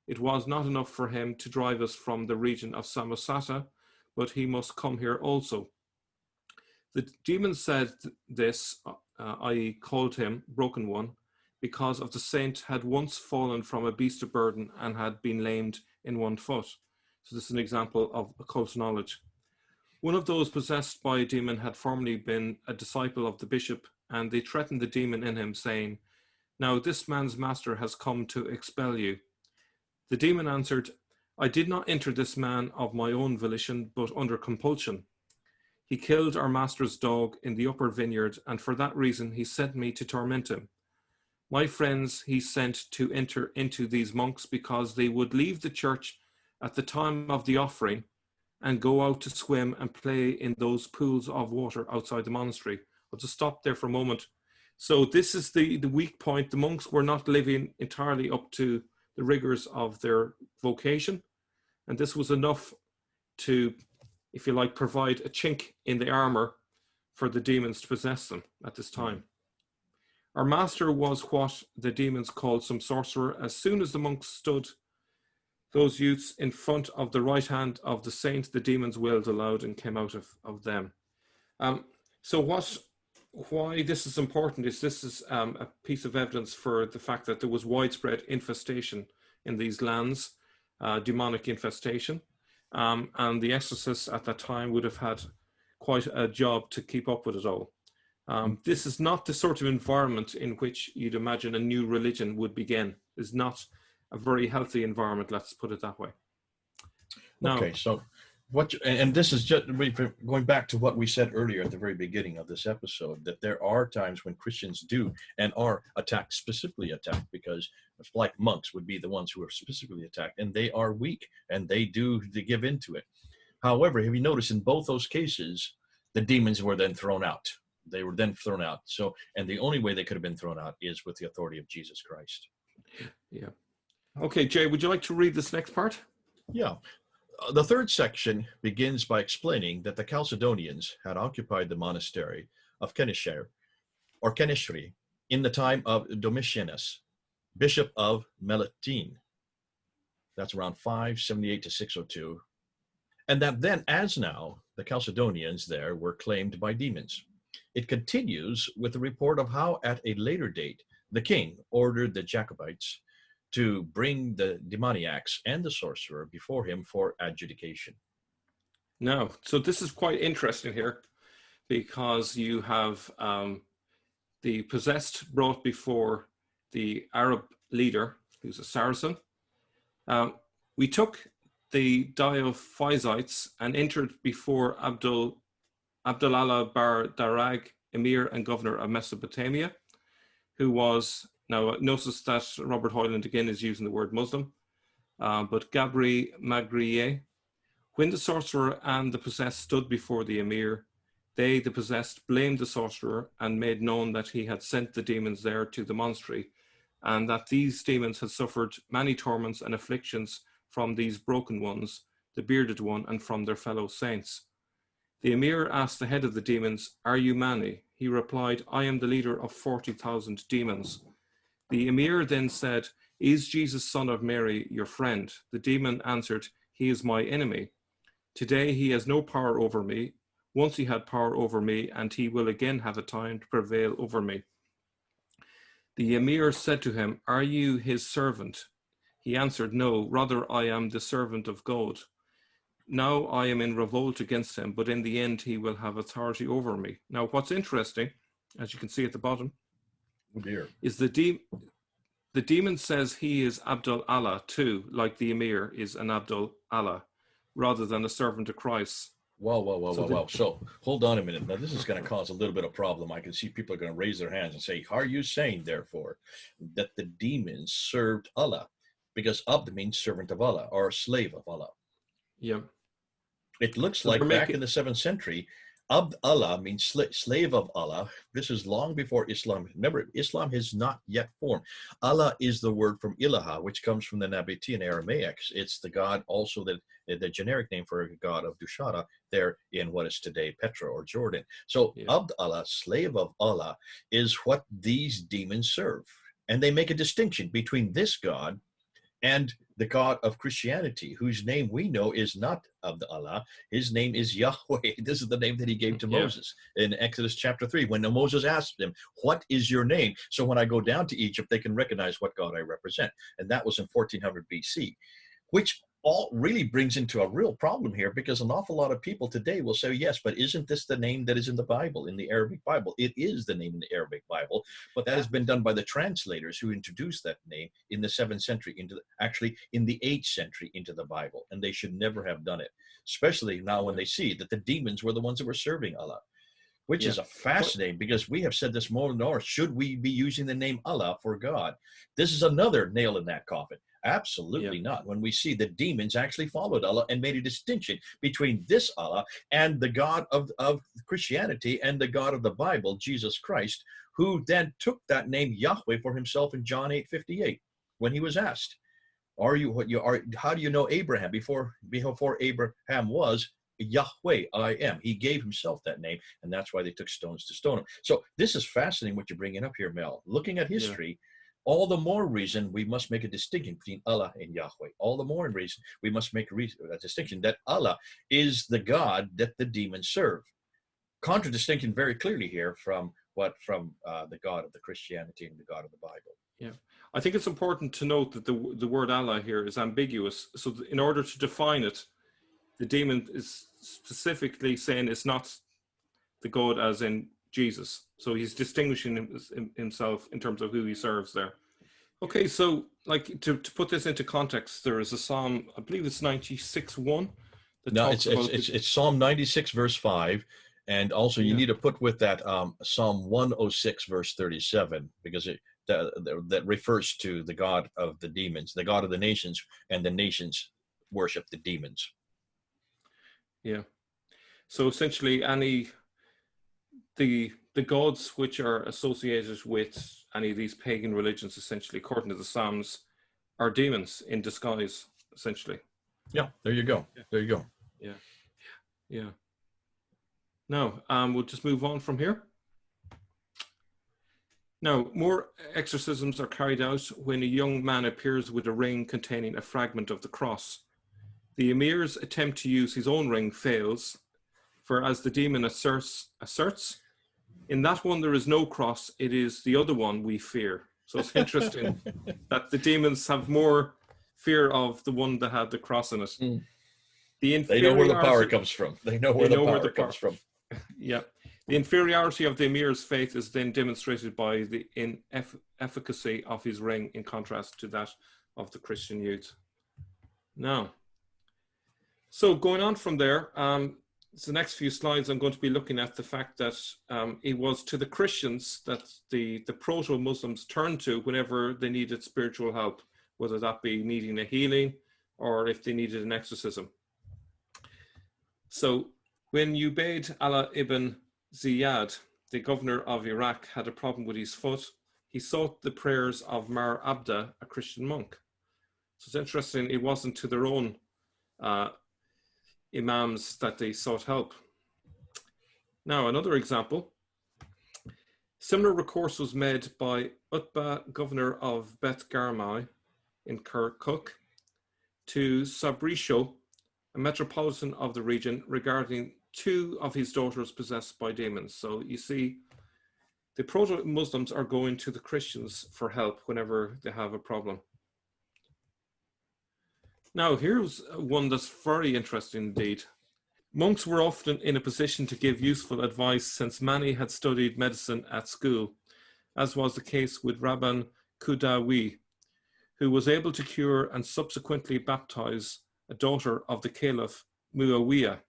It was not enough for him to drive us from the region of Samosata, but he must come here also. The demons said this, i.e. called him broken one, because of the saint had once fallen from a beast of burden and had been lamed in one foot. So this is an example of occult knowledge. One of those possessed by a demon had formerly been a disciple of the bishop, and they threatened the demon in him, saying, "Now this man's master has come to expel you." The demon answered, "I did not enter this man of my own volition, but under compulsion. He killed our master's dog in the upper vineyard, and for that reason he sent me to torment him. My friends he sent to enter into these monks because they would leave the church at the time of the offering and go out to swim and play in those pools of water outside the monastery." I'll just stop there for a moment. So this is the weak point. The monks were not living entirely up to the rigors of their vocation. And this was enough to, if you like, provide a chink in the armor for the demons to possess them at this time. Our master was what the demons called some sorcerer. As soon as the monks stood, those youths, in front of the right hand of the saint, the demons wailed aloud and came out of them. So why this is important is this is a piece of evidence for the fact that there was widespread infestation in these lands, demonic infestation. And the exorcists at that time would have had quite a job to keep up with it all. This is not the sort of environment in which you'd imagine a new religion would begin. It's not a very healthy environment, let's put it that way. Now, okay, so and this is just going back to what we said earlier at the very beginning of this episode, that there are times when Christians do and are attacked, specifically attacked, because like monks would be the ones who are specifically attacked, and they are weak and they give into it. However, have you noticed in both those cases, the demons were then thrown out. They were then thrown out. So, and the only way they could have been thrown out is with the authority of Jesus Christ. Yeah. Okay, Jay, would you like to read this next part? Yeah. The third section begins by explaining that the Chalcedonians had occupied the monastery of Kenishre, or Kenishri, in the time of Domitianus, bishop of Melitene. That's around 578 to 602. And that then, as now, the Chalcedonians there were claimed by demons. It continues with the report of how, at a later date, the king ordered the Jacobites to bring the demoniacs and the sorcerer before him for adjudication. No, so this is quite interesting here, because you have the possessed brought before the Arab leader, who's a Saracen. We took the Diophysites and entered before Abdullah bar Darag, emir and governor of Mesopotamia, who was, now notice that Robert Hoyland again is using the word Muslim, but Magaritai. When the sorcerer and the possessed stood before the emir, they, the possessed, blamed the sorcerer and made known that he had sent the demons there to the monastery, and that these demons had suffered many torments and afflictions from these broken ones, the bearded one, and from their fellow saints. The emir asked the head of the demons, "Are you many?" He replied, "I am the leader of 40,000 demons." The emir then said, "Is Jesus, son of Mary, your friend?" The demon answered, "He is my enemy. Today he has no power over me. Once he had power over me, and he will again have a time to prevail over me." The emir said to him, "Are you his servant?" He answered, "No, rather I am the servant of God. Now I am in revolt against him, but in the end he will have authority over me." Now what's interesting, as you can see at the bottom, is the demon says he is Abdul Allah too, like the emir is an Abdul Allah, rather than a servant of Christ. Whoa. So hold on a minute. Now, this is going to cause a little bit of problem. I can see people are going to raise their hands and say, "Are you saying, therefore, that the demons served Allah?" Because Abd means servant of Allah or slave of Allah. Yeah. It looks like back in the 7th century, Abd Allah means slave of Allah. This is long before Islam. Remember, Islam has not yet formed. Allah is the word from Ilaha, which comes from the Nabatean Aramaic. It's the god, also the generic name for a god of Dushara there in what is today Petra or Jordan. So Abd Allah, slave of Allah, is what these demons serve. And they make a distinction between this god and the God of Christianity, whose name we know is not Abd Allah. His name is Yahweh. This is the name that he gave to Moses in Exodus chapter 3, when Moses asked him, "What is your name?" So when I go down to Egypt, they can recognize what God I represent. And that was in 1400 BC, which all really brings into a real problem here, because an awful lot of people today will say, yes, but isn't this the name that is in the Bible, in the Arabic Bible? It is the name in the Arabic Bible, but that has been done by the translators who introduced that name in the 7th century actually in the 8th century into the Bible, and they should never have done it, especially now when they see that the demons were the ones that were serving Allah. Which is a fascinating, because we have said this more and more. Should we be using the name Allah for God? This is another nail in that coffin. Absolutely not. When we see the demons actually followed Allah and made a distinction between this Allah and the God of Christianity and the God of the Bible, Jesus Christ, who then took that name Yahweh for himself in John 8:58 when he was asked, "Are you what you are? How do you know Abraham? Before Abraham was, Yahweh, I am." He gave himself that name, and that's why they took stones to stone him. So this is fascinating what you're bringing up here, Mel. Looking at history, all the more reason we must make a distinction between Allah and Yahweh. All the more reason we must make a distinction that Allah is the God that the demons serve. Contradistinction very clearly here from the God of the Christianity and the God of the Bible. Yeah, I think it's important to note that the word Allah here is ambiguous. So in order to define it, the demon is specifically saying it's not the God as in Jesus. So he's distinguishing himself in terms of who he serves there. Okay, so like to put this into context, there is a Psalm, I believe it's 96:1. No, it's Psalm 96 verse 5. And also you need to put with that Psalm 106 verse 37, because that refers to the God of the demons, the God of the nations, and the nations worship the demons. Yeah. So essentially the gods which are associated with any of these pagan religions, essentially, according to the Psalms, are demons in disguise, essentially. Yeah, there you go. There you go. Yeah. Yeah. Now, we'll just move on from here. Now, more exorcisms are carried out when a young man appears with a ring containing a fragment of the cross. The emir's attempt to use his own ring fails, for as the demon asserts, in that one there is no cross, it is the other one we fear. So it's interesting that the demons have more fear of the one that had the cross in it. They know where the power comes from. They know where the power comes from. Yeah. The inferiority of the emir's faith is then demonstrated by the inefficacy of his ring in contrast to that of the Christian youth. Now, so going on from there, the next few slides I'm going to be looking at the fact that it was to the Christians that the Proto-Muslims turned to whenever they needed spiritual help, whether that be needing a healing or if they needed an exorcism. So when Ubayd Allah ibn Ziyad, the governor of Iraq, had a problem with his foot, he sought the prayers of Mar Abda, a Christian monk. So it's interesting, it wasn't to their own imams that they sought help. Now, another example. Similar recourse was made by Utbah, governor of Beth Garmai in Kirkuk, to Sabrisho, a metropolitan of the region, regarding 2 of his daughters possessed by demons. So you see, the Proto-Muslims are going to the Christians for help whenever they have a problem. Now, here's one that's very interesting indeed. Monks were often in a position to give useful advice since many had studied medicine at school, as was the case with Rabban Kudawi, who was able to cure and subsequently baptize a daughter of the Caliph Muawiyah.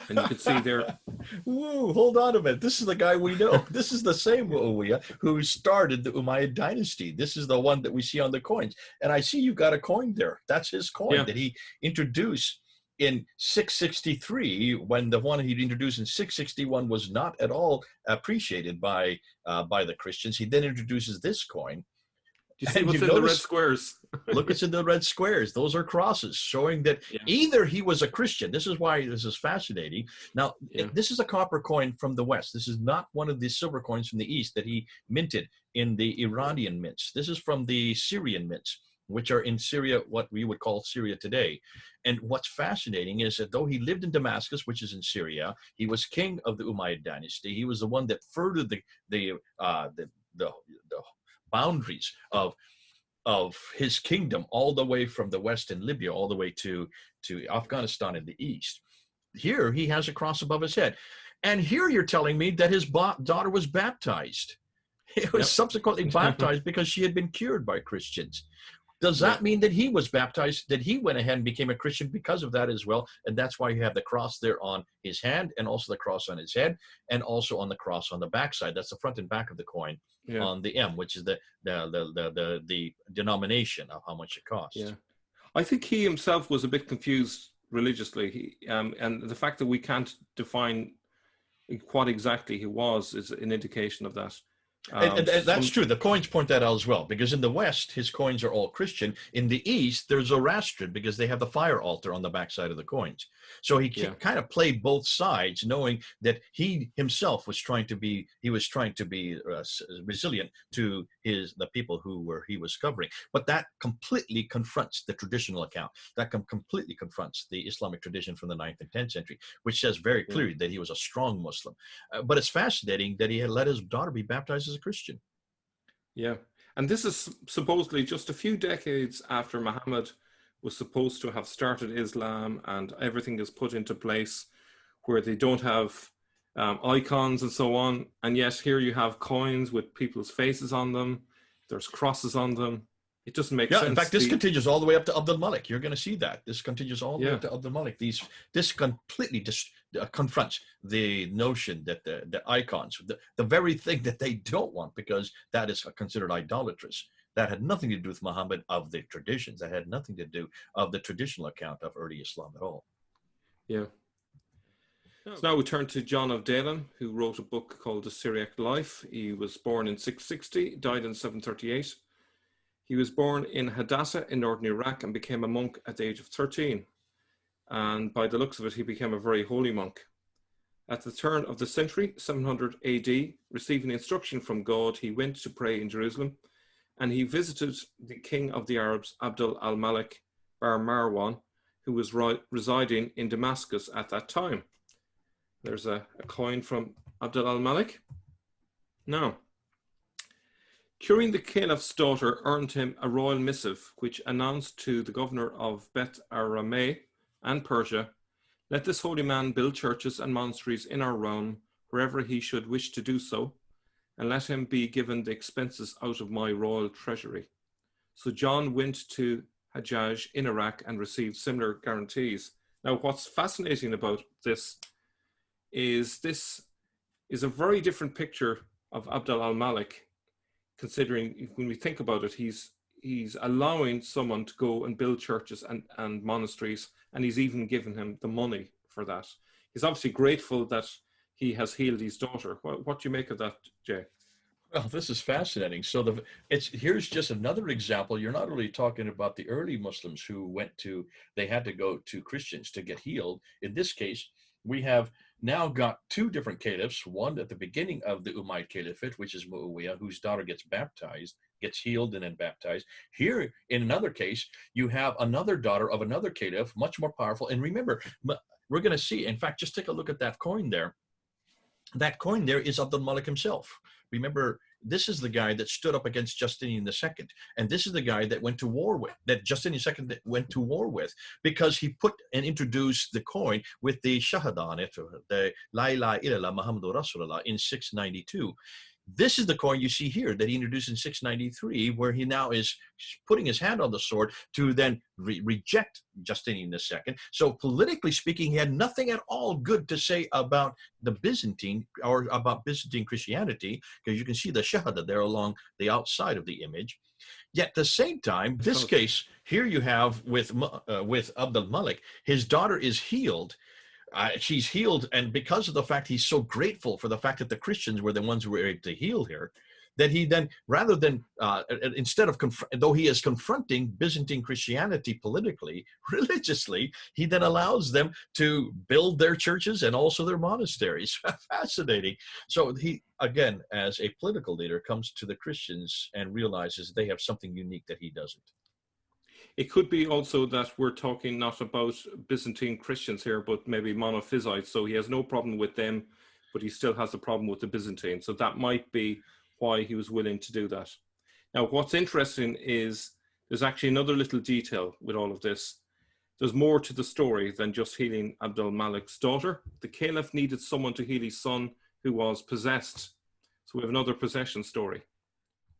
And you can see there. Whoa, hold on a minute. This is the guy we know. This is the same Muawiyah who started the Umayyad dynasty. This is the one that we see on the coins. And I see you got a coin there. That's his coin that he introduced in 663, when the one he'd introduced in 661 was not at all appreciated by the Christians. He then introduces this coin. Do you see what's in the red squares? Look, it's in the red squares. Those are crosses showing that either he was a Christian. This is why this is fascinating. Now, this is a copper coin from the West. This is not one of the silver coins from the East that he minted in the Iranian mints. This is from the Syrian mints, which are in Syria, what we would call Syria today. And what's fascinating is that though he lived in Damascus, which is in Syria, he was king of the Umayyad dynasty. He was the one that furthered the boundaries of of his kingdom all the way from the west in Libya all the way to Afghanistan in the east. Here he has a cross above his head. And here you're telling me that his daughter was baptized. It was subsequently baptized because she had been cured by Christians. Does that mean that he was baptized, that he went ahead and became a Christian because of that as well? And that's why you have the cross there on his hand, and also the cross on his head, and also on the cross on the backside. That's the front and back of the coin on the M, which is the denomination of how much it costs. Yeah, I think he himself was a bit confused religiously, and the fact that we can't define what exactly he was is an indication of that. And that's true. The coins point that out as well, because in the West, his coins are all Christian. In the East, they're Zoroastrian because they have the fire altar on the backside of the coins. So he kind of played both sides, knowing that he himself was trying to be resilient to the people he was covering. But that completely confronts the traditional account. That completely confronts the Islamic tradition from the 9th and 10th century, which says very clearly that he was a strong Muslim. But it's fascinating that he had let his daughter be baptized as a Christian. Yeah, and this is supposedly just a few decades after Muhammad was supposed to have started Islam, and everything is put into place where they don't have icons and so on, and yet here you have coins with people's faces on them. There's crosses on them. It doesn't make sense. In fact, this continues all the way up to Abdul Malik. You're going to see that. This continues all the way up to Abdul Malik. This completely confronts the notion that the icons, the very thing that they don't want, because that is considered idolatrous. That had nothing to do with Muhammad of the traditions. That had nothing to do of the traditional account of early Islam at all. Yeah. So now we turn to John of Dalem, who wrote a book called The Syriac Life. He was born in 660, died in 738. He was born in Hadassah in northern Iraq and became a monk at the age of 13. And by the looks of it, he became a very holy monk. At the turn of the century, 700 AD, receiving instruction from God, he went to pray in Jerusalem, and he visited the king of the Arabs, Abdul al-Malik Bar Marwan, who was residing in Damascus at that time. There's a coin from Abdul al-Malik. Now, curing the Caliph's daughter earned him a royal missive, which announced to the governor of Beth Arameh and Persia, "Let this holy man build churches and monasteries in our realm, wherever he should wish to do so, and let him be given the expenses out of my royal treasury." So John went to Hajjaj in Iraq and received similar guarantees. Now, what's fascinating about this is a very different picture of Abdul al-Malik, considering when we think about it, he's allowing someone to go and build churches and monasteries, and he's even given him the money for that. He's obviously grateful that he has healed his daughter. What do you make of that, Jay? Well, this is fascinating. So here's just another example. You're not only talking about the early Muslims who they had to go to Christians to get healed. In this case, we have now got two different caliphs, one at the beginning of the Umayyad Caliphate, which is Muawiyah, whose daughter gets healed and then baptized. Here, in another case, you have another daughter of another caliph, much more powerful. And remember, we're going to see, in fact, just take a look at that coin there. That coin there is Abdul Malik himself. Remember, this is the guy that stood up against Justinian II. And this is the guy that went to war with, that Justinian II went to war with, because he put and introduced the coin with the Shahada on it, the La ilaha illallah Muhammadur Rasulullah, in 692. This is the coin you see here that he introduced in 693, where he now is putting his hand on the sword to then reject Justinian II. So politically speaking, he had nothing at all good to say about the Byzantine or about Byzantine Christianity, because you can see the Shahada there along the outside of the image. Yet at the same time, this case here you have with Abdul Malik, his daughter is healed. She's healed, and because of the fact he's so grateful for the fact that the Christians were the ones who were able to heal her, that he then, rather than, instead of, though he is confronting Byzantine Christianity politically, religiously, he then allows them to build their churches and also their monasteries. Fascinating. So he, again, as a political leader, comes to the Christians and realizes they have something unique that he doesn't. It could be also that we're talking not about Byzantine Christians here, but maybe monophysites. So he has no problem with them, but he still has a problem with the Byzantine. So that might be why he was willing to do that. Now, what's interesting is There's actually another little detail with all of this. There's more to the story than just healing Abdul Malik's daughter. The Caliph needed someone to heal his son who was possessed. So we have another possession story.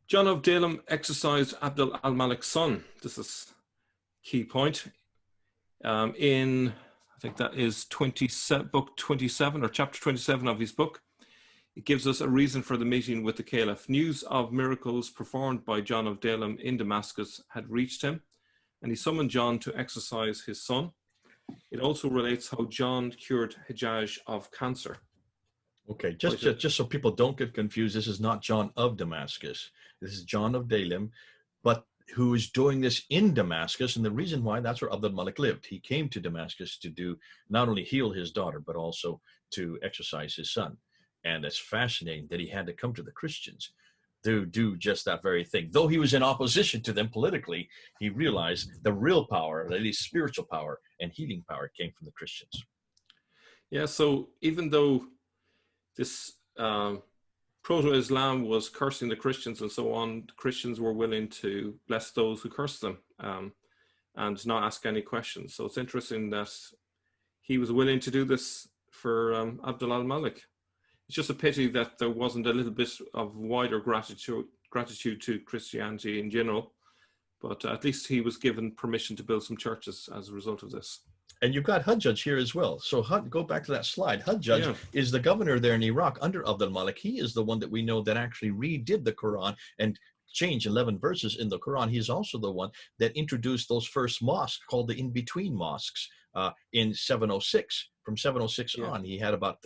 John of Dalem exorcised Abdul al-Malik's son. This is a key point. In, I think that is book 27 or chapter 27 of his book. It gives us a reason for the meeting with the Caliph. News of miracles performed by John of Dalem in Damascus had reached him, and he summoned John to exorcise his son. It also relates how John cured Hajjaj of cancer. Okay, just so people don't get confused, this is not John of Damascus. This is John of Dalem, but who is doing this in Damascus, and the reason why, that's where Abdul Malik lived. He came to Damascus to do, not only heal his daughter, but also to exorcise his son. And it's fascinating that he had to come to the Christians to do just that very thing. Though he was in opposition to them politically, he realized the real power, at least spiritual power and healing power, came from the Christians. Yeah, so even though this proto-Islam was cursing the Christians and so on, the Christians were willing to bless those who cursed them and not ask any questions. So it's interesting that he was willing to do this for Abdul al-Malik. It's just a pity that there wasn't a little bit of wider gratitude to Christianity in general, but at least he was given permission to build some churches as a result of this. And you've got Hajjaj here as well. So go back to that slide. Hajjaj is the governor there in Iraq under Abdul Malik. He is the one that we know that actually redid the Quran and changed 11 verses in the Quran. He's also the one that introduced those first mosques called the in-between mosques in 706. From 706 on, he had about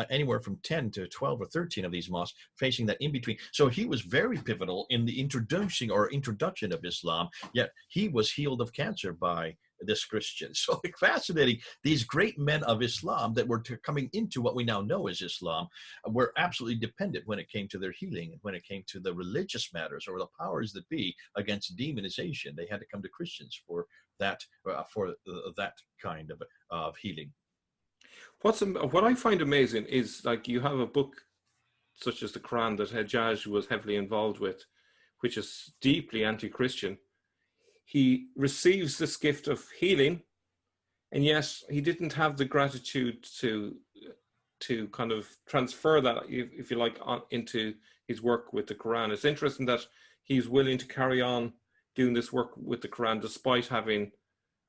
anywhere from 10 to 12 or 13 of these mosques facing that in-between. So he was very pivotal in the introduction of Islam, yet he was healed of cancer by this Christian. So fascinating. These great men of Islam that were coming into what we now know as Islam were absolutely dependent when it came to their healing and when it came to the religious matters or the powers that be against demonization. They had to come to Christians for that kind of healing. What I find amazing is, like, you have a book such as the Quran that Hajjaj was heavily involved with, which is deeply anti-Christian. He receives this gift of healing, and yet he didn't have the gratitude to kind of transfer that, if you like, into his work with the Quran. It's interesting that he's willing to carry on doing this work with the Quran despite having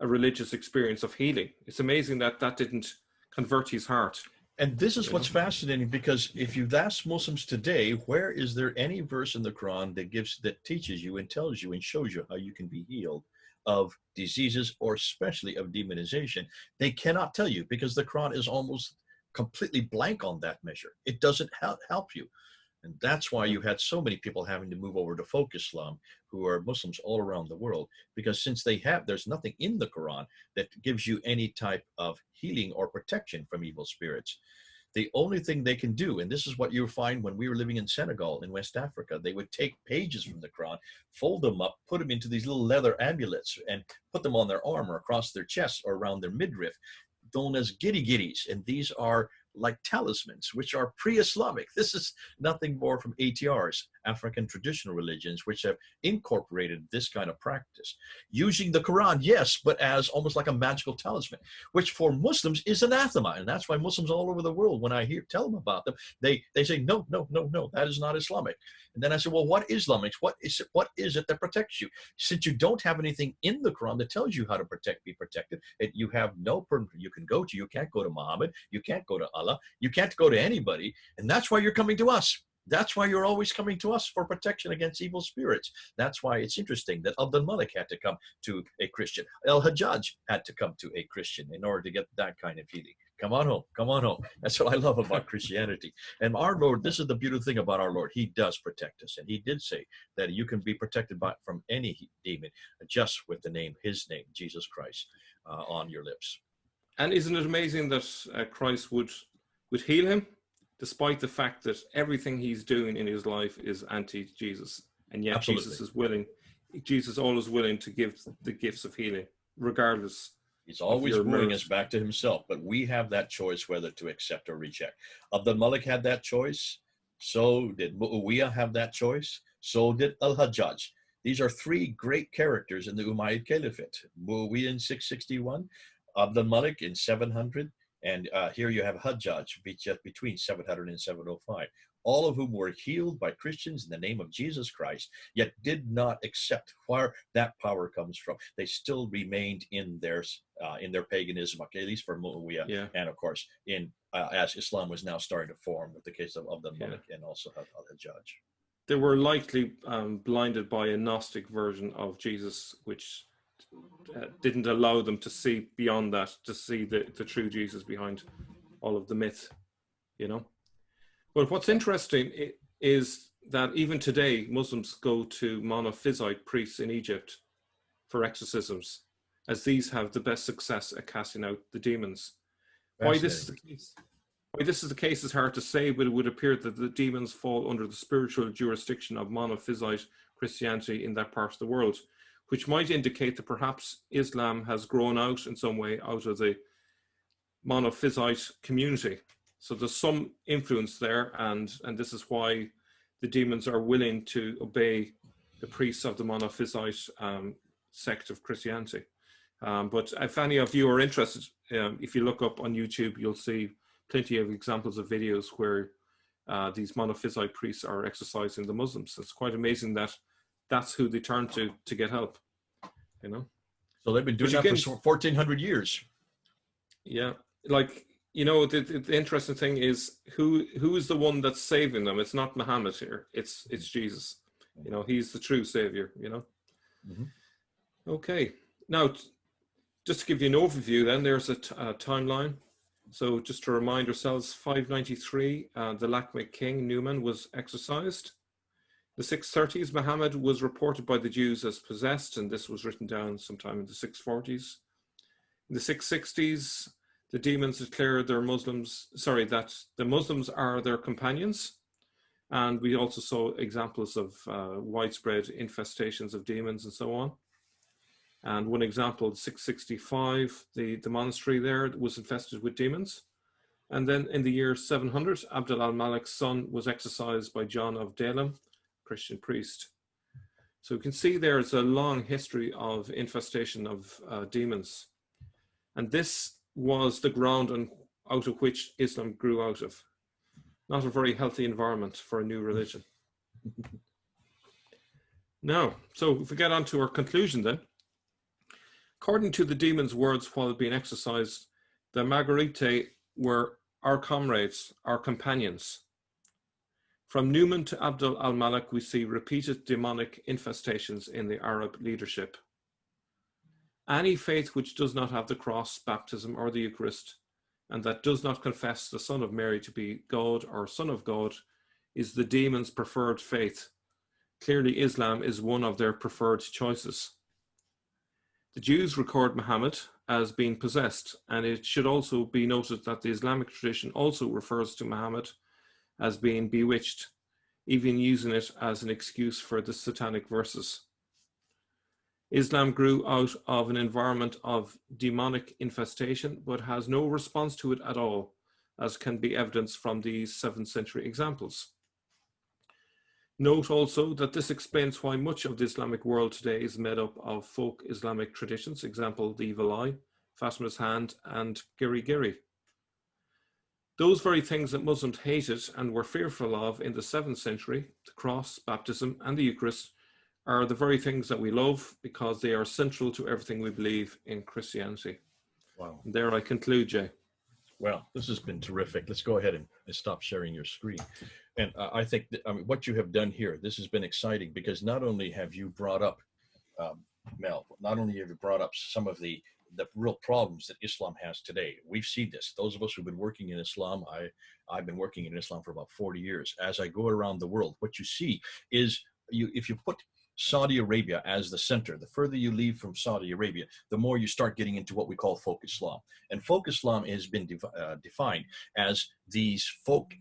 a religious experience of healing. It's amazing that that didn't convert his heart. And this is what's fascinating, because if you ask Muslims today, where is there any verse in the Quran that teaches you and tells you and shows you how you can be healed of diseases or especially of demonization? They cannot tell you, because the Quran is almost completely blank on that measure. It doesn't help you. And that's why you had so many people having to move over to folk Islam, who are Muslims all around the world, because since there's nothing in the Quran that gives you any type of healing or protection from evil spirits. The only thing they can do, and this is what you find when we were living in Senegal in West Africa, they would take pages from the Quran, fold them up, put them into these little leather amulets and put them on their arm or across their chest or around their midriff, known as giddy-giddies. And these are like talismans, which are pre-Islamic. This is nothing more from ATRs, African traditional religions, which have incorporated this kind of practice. Using the Quran, yes, but as almost like a magical talisman, which for Muslims is anathema. And that's why Muslims all over the world, when I tell them about them, they say, no, that is not Islamic. And then I say, well, what is Islamic? What is it that protects you? Since you don't have anything in the Quran that tells you how to be protected, and you have no person you can go to. You can't go to Muhammad. You can't go to Allah. You can't go to anybody. And that's why you're coming to us. That's why you're always coming to us for protection against evil spirits. That's why it's interesting that Abdul Malik had to come to a Christian. Hajjaj had to come to a Christian in order to get that kind of healing. Come on home. Come on home. That's what I love about Christianity. And our Lord, this is the beautiful thing about our Lord. He does protect us. And he did say that you can be protected from any demon just with his name, Jesus Christ, on your lips. And isn't it amazing that Christ would heal him, despite the fact that everything he's doing in his life is anti-Jesus? And yet Absolutely. Jesus is always willing to give the gifts of healing, regardless. He's always bringing us back to himself, but we have that choice whether to accept or reject. Abdul Malik had that choice. So did Muawiyah have that choice. So did Al-Hajjaj. These are three great characters in the Umayyad Caliphate. Muawiyah in 661, Abd al-Malik in 700, and here you have Hajjaj between 700 and 705, all of whom were healed by Christians in the name of Jesus Christ, yet did not accept where that power comes from. They still remained in their paganism, okay, at least for Muawiyah, Yeah. and of course in as Islam was now starting to form with the case of Abd al-Malik and also Hajjaj. They were likely blinded by a Gnostic version of Jesus, which didn't allow them to see beyond that, to see the true Jesus behind all of the myth, you know. But what's interesting is that even today, Muslims go to monophysite priests in Egypt for exorcisms, as these have the best success at casting out the demons. Why this is the case? Why this is the case is hard to say, but it would appear that the demons fall under the spiritual jurisdiction of monophysite Christianity in that part of the world, which might indicate that perhaps Islam has grown out in some way out of the monophysite community. So there's some influence there, and this is why the demons are willing to obey the priests of the monophysite sect of Christianity. But if any of you are interested, if you look up on YouTube, you'll see plenty of examples of videos where these monophysite priests are exorcising the Muslims. It's quite amazing that that's who they turn to get help, you know. So they've been doing that for 1,400 years. Yeah, like, you know, the interesting thing is who is the one that's saving them? It's not Muhammad here. It's Jesus. You know, he's the true savior. You know. Mm-hmm. Okay, now just to give you an overview, then there's a timeline. So just to remind ourselves, 593, the Lakhmid king Numan was exorcised. The 630s, Muhammad was reported by the Jews as possessed, and this was written down sometime in the 640s. In the 660s, the demons declared that the Muslims are their companions. And we also saw examples of widespread infestations of demons and so on. And one example, 665, the monastery there was infested with demons. And then in the year 700, Abd al-Malik's son was exorcised by John of Dalem, Christian priest. So you can see there's a long history of infestation of demons. And this was the ground out of which Islam grew out of. Not a very healthy environment for a new religion. Now, so if we get on to our conclusion then, according to the demon's words while being exorcised, the Magaritai were our comrades, our companions. From Numan to Abd al-Malik, we see repeated demonic infestations in the Arab leadership. Any faith which does not have the cross, baptism, or the Eucharist, and that does not confess the Son of Mary to be God or Son of God, is the demon's preferred faith. Clearly, Islam is one of their preferred choices. The Jews record Muhammad as being possessed, and it should also be noted that the Islamic tradition also refers to Muhammad as being bewitched, even using it as an excuse for the satanic verses. Islam grew out of an environment of demonic infestation, but has no response to it at all, as can be evidenced from these 7th century examples. Note also that this explains why much of the Islamic world today is made up of folk Islamic traditions, example, the evil eye, Fatima's hand, and Giri Giri. Those very things that Muslims hated and were fearful of in the 7th century, the cross, baptism, and the Eucharist, are the very things that we love because they are central to everything we believe in Christianity. Wow. And there I conclude, Jay. Well, this has been terrific. Let's go ahead and stop sharing your screen. And I think that, what you have done here, this has been exciting because not only have you brought up, Mel, not only have you brought up some of the real problems that Islam has today. We've seen this. Those of us who've been working in Islam, I've been working in Islam for about 40 years. As I go around the world, what you see is if you put Saudi Arabia as the center, the further you leave from Saudi Arabia, the more you start getting into what we call folk Islam. And folk Islam has been defined as these folk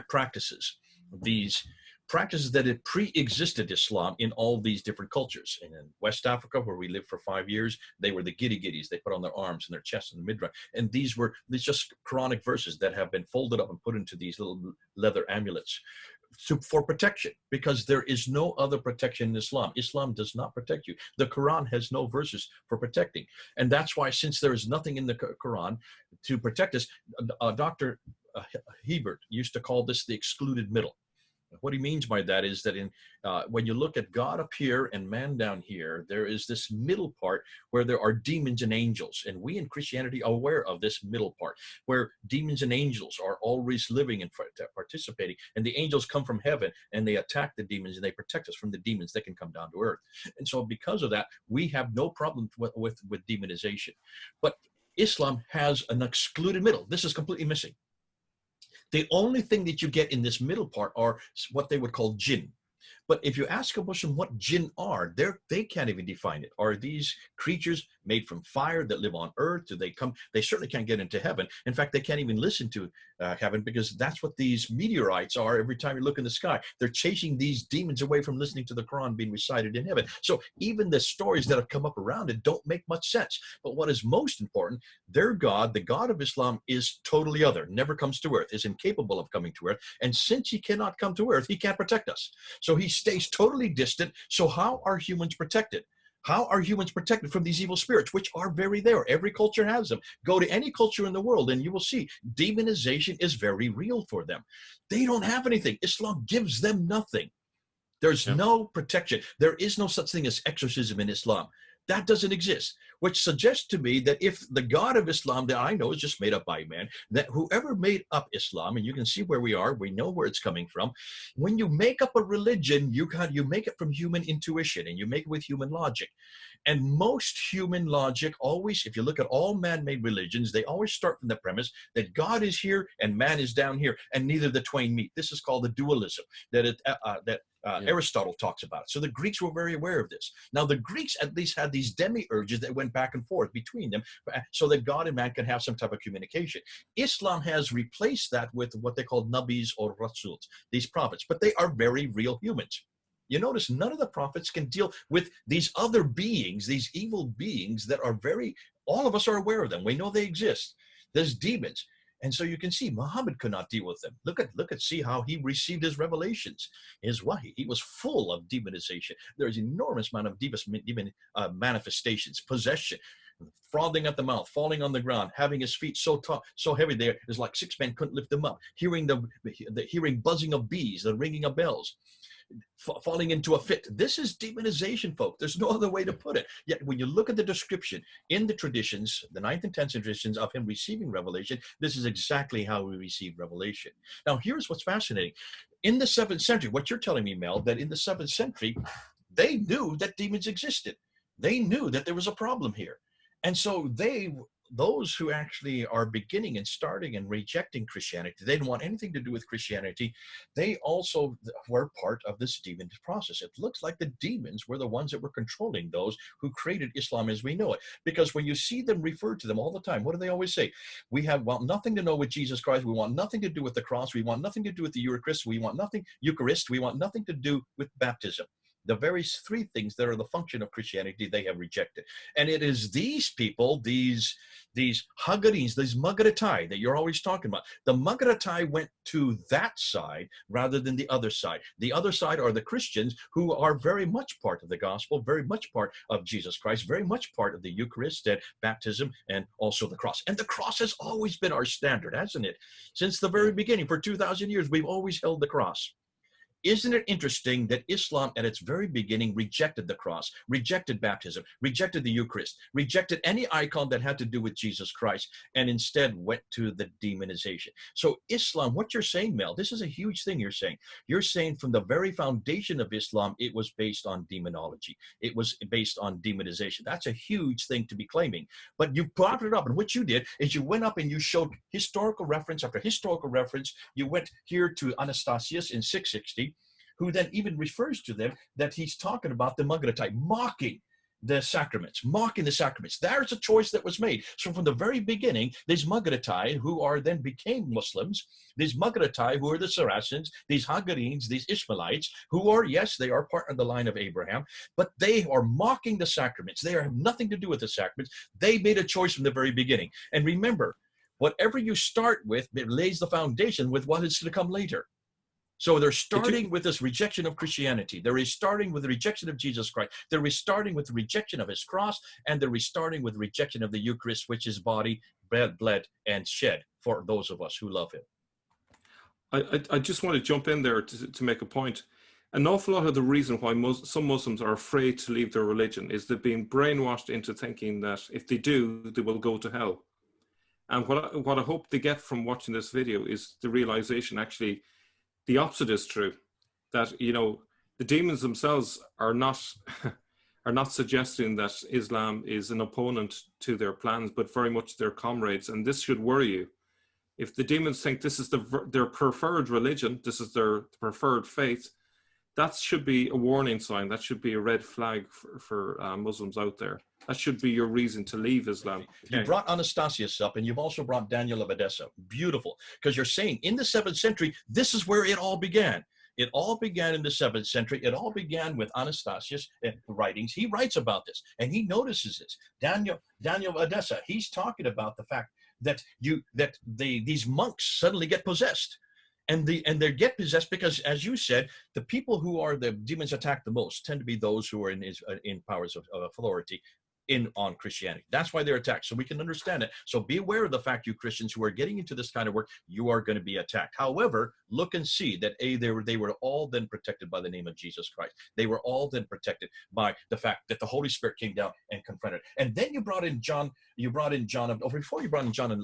practices, these practices that had pre-existed Islam in all these different cultures. And in West Africa, where we lived for 5 years, they were the giddy-giddies. They put on their arms and their chests and the midriff. And these were just Quranic verses that have been folded up and put into these little leather amulets. for protection, because there is no other protection in Islam. Islam does not protect you. The Quran has no verses for protecting. And that's why, since there is nothing in the Quran to protect us, Dr. Hebert used to call this the excluded middle. What he means by that is that when you look at God up here and man down here, there is this middle part where there are demons and angels. And we in Christianity are aware of this middle part, where demons and angels are always living and participating. And the angels come from heaven and they attack the demons and they protect us from the demons that can come down to earth. And so because of that, we have no problem with demonization. But Islam has an excluded middle. This is completely missing. The only thing that you get in this middle part are what they would call jinn. But if you ask a Muslim what jinn are, they can't even define it. Are these creatures made from fire that live on earth? Do they come? They certainly can't get into heaven. In fact, they can't even listen to heaven, because that's what these meteorites are. Every time you look in the sky, they're chasing these demons away from listening to the Quran being recited in heaven. So even the stories that have come up around it don't make much sense. But what is most important, their God, the God of Islam, is totally other, never comes to earth, is incapable of coming to earth. And since he cannot come to earth, he can't protect us. So he stays totally distant. So how are humans protected? How are humans protected from these evil spirits, which are very there? Every culture has them. Go to any culture in the world and you will see demonization is very real for them. They don't have anything. Islam gives them nothing. There's no protection. There is no such thing as exorcism in Islam. That doesn't exist, which suggests to me that if the God of Islam that I know is just made up by man, that whoever made up Islam, and you can see where we are, we know where it's coming from. When you make up a religion, you make it from human intuition and you make it with human logic. And most human logic always, if you look at all man-made religions, they always start from the premise that God is here and man is down here, and neither the twain meet. This is called the dualism that Aristotle talks about. So the Greeks were very aware of this. Now the Greeks at least had these demiurges that went back and forth between them so that God and man can have some type of communication. Islam has replaced that with what they call nabis or rasuls, these prophets, but they are very real humans. You notice none of the prophets can deal with these other beings, these evil beings that are all of us are aware of them. We know they exist. There's demons. And so you can see Muhammad could not deal with them. See how he received his revelations, his wahi. He was full of demonization. There's enormous amount of demon manifestations, possession, frothing at the mouth, falling on the ground, having his feet so heavy there, it's like 6 men couldn't lift them up, hearing hearing buzzing of bees, the ringing of bells, falling into a fit. This is demonization, folks. There's no other way to put it. Yet when you look at the description in the traditions, the 9th and 10th traditions of him receiving revelation, this is exactly how he received revelation. Now, here's what's fascinating. In the 7th century, what you're telling me, Mel, that in the 7th century, they knew that demons existed. They knew that there was a problem here. And so those who actually are beginning and starting and rejecting Christianity, they didn't want anything to do with Christianity. They also were part of this demon process. It looks like the demons were the ones that were controlling those who created Islam as we know it. Because when you see them refer to them all the time, what do they always say? We want nothing to know with Jesus Christ. We want nothing to do with the cross. We want nothing to do with the Eucharist. We want Eucharist. We want nothing to do with baptism. The very 3 things that are the function of Christianity, they have rejected. And it is these people, these Hagarenes, these Magaritai that you're always talking about. The Magaritai went to that side rather than the other side. The other side are the Christians, who are very much part of the gospel, very much part of Jesus Christ, very much part of the Eucharist and baptism, and also the cross. And the cross has always been our standard, hasn't it? Since the very beginning, for 2,000 years, we've always held the cross. Isn't it interesting that Islam at its very beginning rejected the cross, rejected baptism, rejected the Eucharist, rejected any icon that had to do with Jesus Christ, and instead went to the demonization? So Islam, what you're saying, Mel, this is a huge thing you're saying. You're saying from the very foundation of Islam, it was based on demonology. It was based on demonization. That's a huge thing to be claiming. But you brought it up, and what you did is you went up and you showed historical reference after historical reference. You went here to Anastasius in 660, who then even refers to them that he's talking about the Magaritai, mocking the sacraments. There's a choice that was made. So from the very beginning, these Magaritai, who then became Muslims, these Magaritai, who are the Saracens, these Hagarenes, these Ishmaelites, who are, yes, they are part of the line of Abraham, but they are mocking the sacraments. They have nothing to do with the sacraments. They made a choice from the very beginning. And remember, whatever you start with, it lays the foundation with what is to come later. So they're starting with this rejection of Christianity. They're restarting with the rejection of Jesus Christ. They're restarting with the rejection of his cross, and they're restarting with rejection of the Eucharist, which is body, bled, and shed for those of us who love him. I just want to jump in there to make a point. An awful lot of the reason why some Muslims are afraid to leave their religion is they're being brainwashed into thinking that if they do, they will go to hell. And what I hope they get from watching this video is the realization, actually, the opposite is true. That, you know, the demons themselves are not suggesting that Islam is an opponent to their plans, but very much their comrades. And this should worry you. If the demons think this is their preferred religion, this is their preferred faith, that should be a warning sign. That should be a red flag for Muslims out there. That should be your reason to leave Islam. You brought Anastasius up, and you've also brought Daniel of Edessa. Beautiful. Because you're saying in the 7th century, this is where it all began. It all began in the 7th century. It all began with Anastasius' writings. He writes about this, and he notices this. Daniel of Edessa, he's talking about the fact that these monks suddenly get possessed. And they get possessed because, as you said, the people who are the demons attack the most tend to be those who are in powers of authority on Christianity. That's why they're attacked. So we can understand it. So be aware of the fact, you Christians who are getting into this kind of work, you are going to be attacked. However, look and see that they were all then protected by the name of Jesus Christ. They were all then protected by the fact that the Holy Spirit came down and confronted. And then you brought in John. Before you brought in John